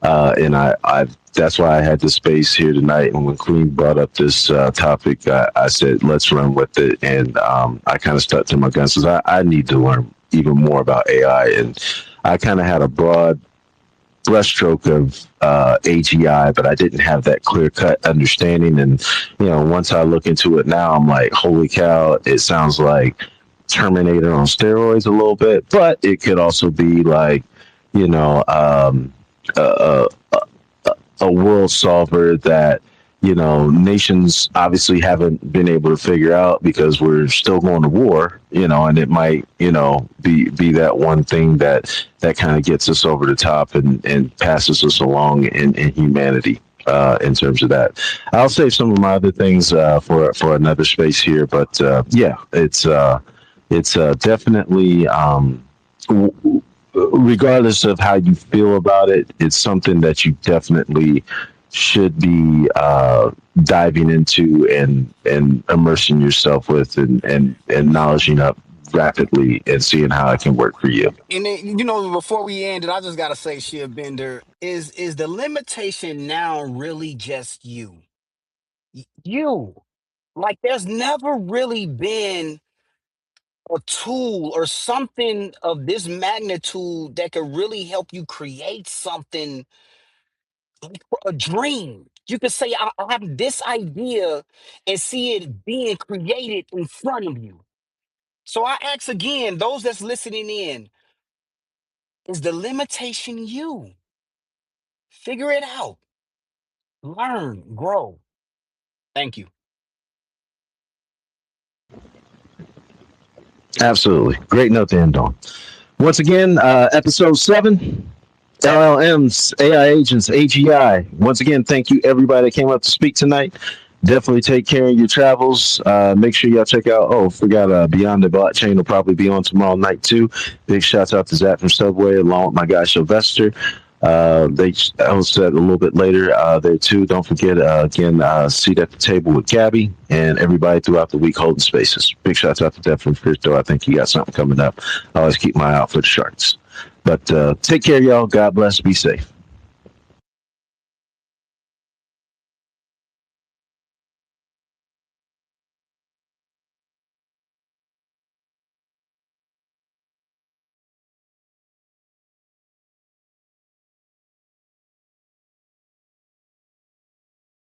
S2: and I that's why I had the space here tonight. And when Queen brought up this topic, I said, let's run with it. And I kind of stuck to my guns because I need to learn even more about AI. And I kind of had a broad brushstroke of AGI, but I didn't have that clear cut understanding. And, once I look into it now, I'm like, holy cow, it sounds like Terminator on steroids a little bit, but it could also be like, a, a world solver that nations obviously haven't been able to figure out because we're still going to war, and it might be that one thing that kind of gets us over the top and passes us along in humanity. In terms of that, I'll save some of my other things for another space here, but yeah, it's definitely regardless of how you feel about it, it's something that you definitely should be diving into and immersing yourself with and knowledging up rapidly and seeing how it can work for you.
S6: And then, before we end it, I just gotta say, Shia Bender, is the limitation now really just you? You. Like, there's never really been a tool or something of this magnitude that could really help you create something like a dream. You could say, I have this idea and see it being created in front of you. So I ask again, those that's listening in, Is the limitation you? Figure it out. Learn, grow. Thank you.
S2: Absolutely. Great note to end on. Once again, episode 7, LLMs, AI agents, AGI. Once again, thank you everybody that came up to speak tonight. Definitely take care of your travels. Make sure y'all check out. Oh, forgot Beyond the Blockchain will probably be on tomorrow night too. Big shouts out to Zach from Subway along with my guy Sylvester. They host that a little bit later there too. Don't forget again, seat at the table with Gabby and everybody throughout the week holding spaces. Big shouts out to Def from Crypto. I think he got something coming up. I always keep my eye out for the sharks. But take care, y'all. God bless. Be safe.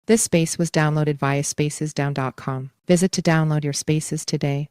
S1: This space was downloaded via spacesdown.com. Visit to download your spaces today.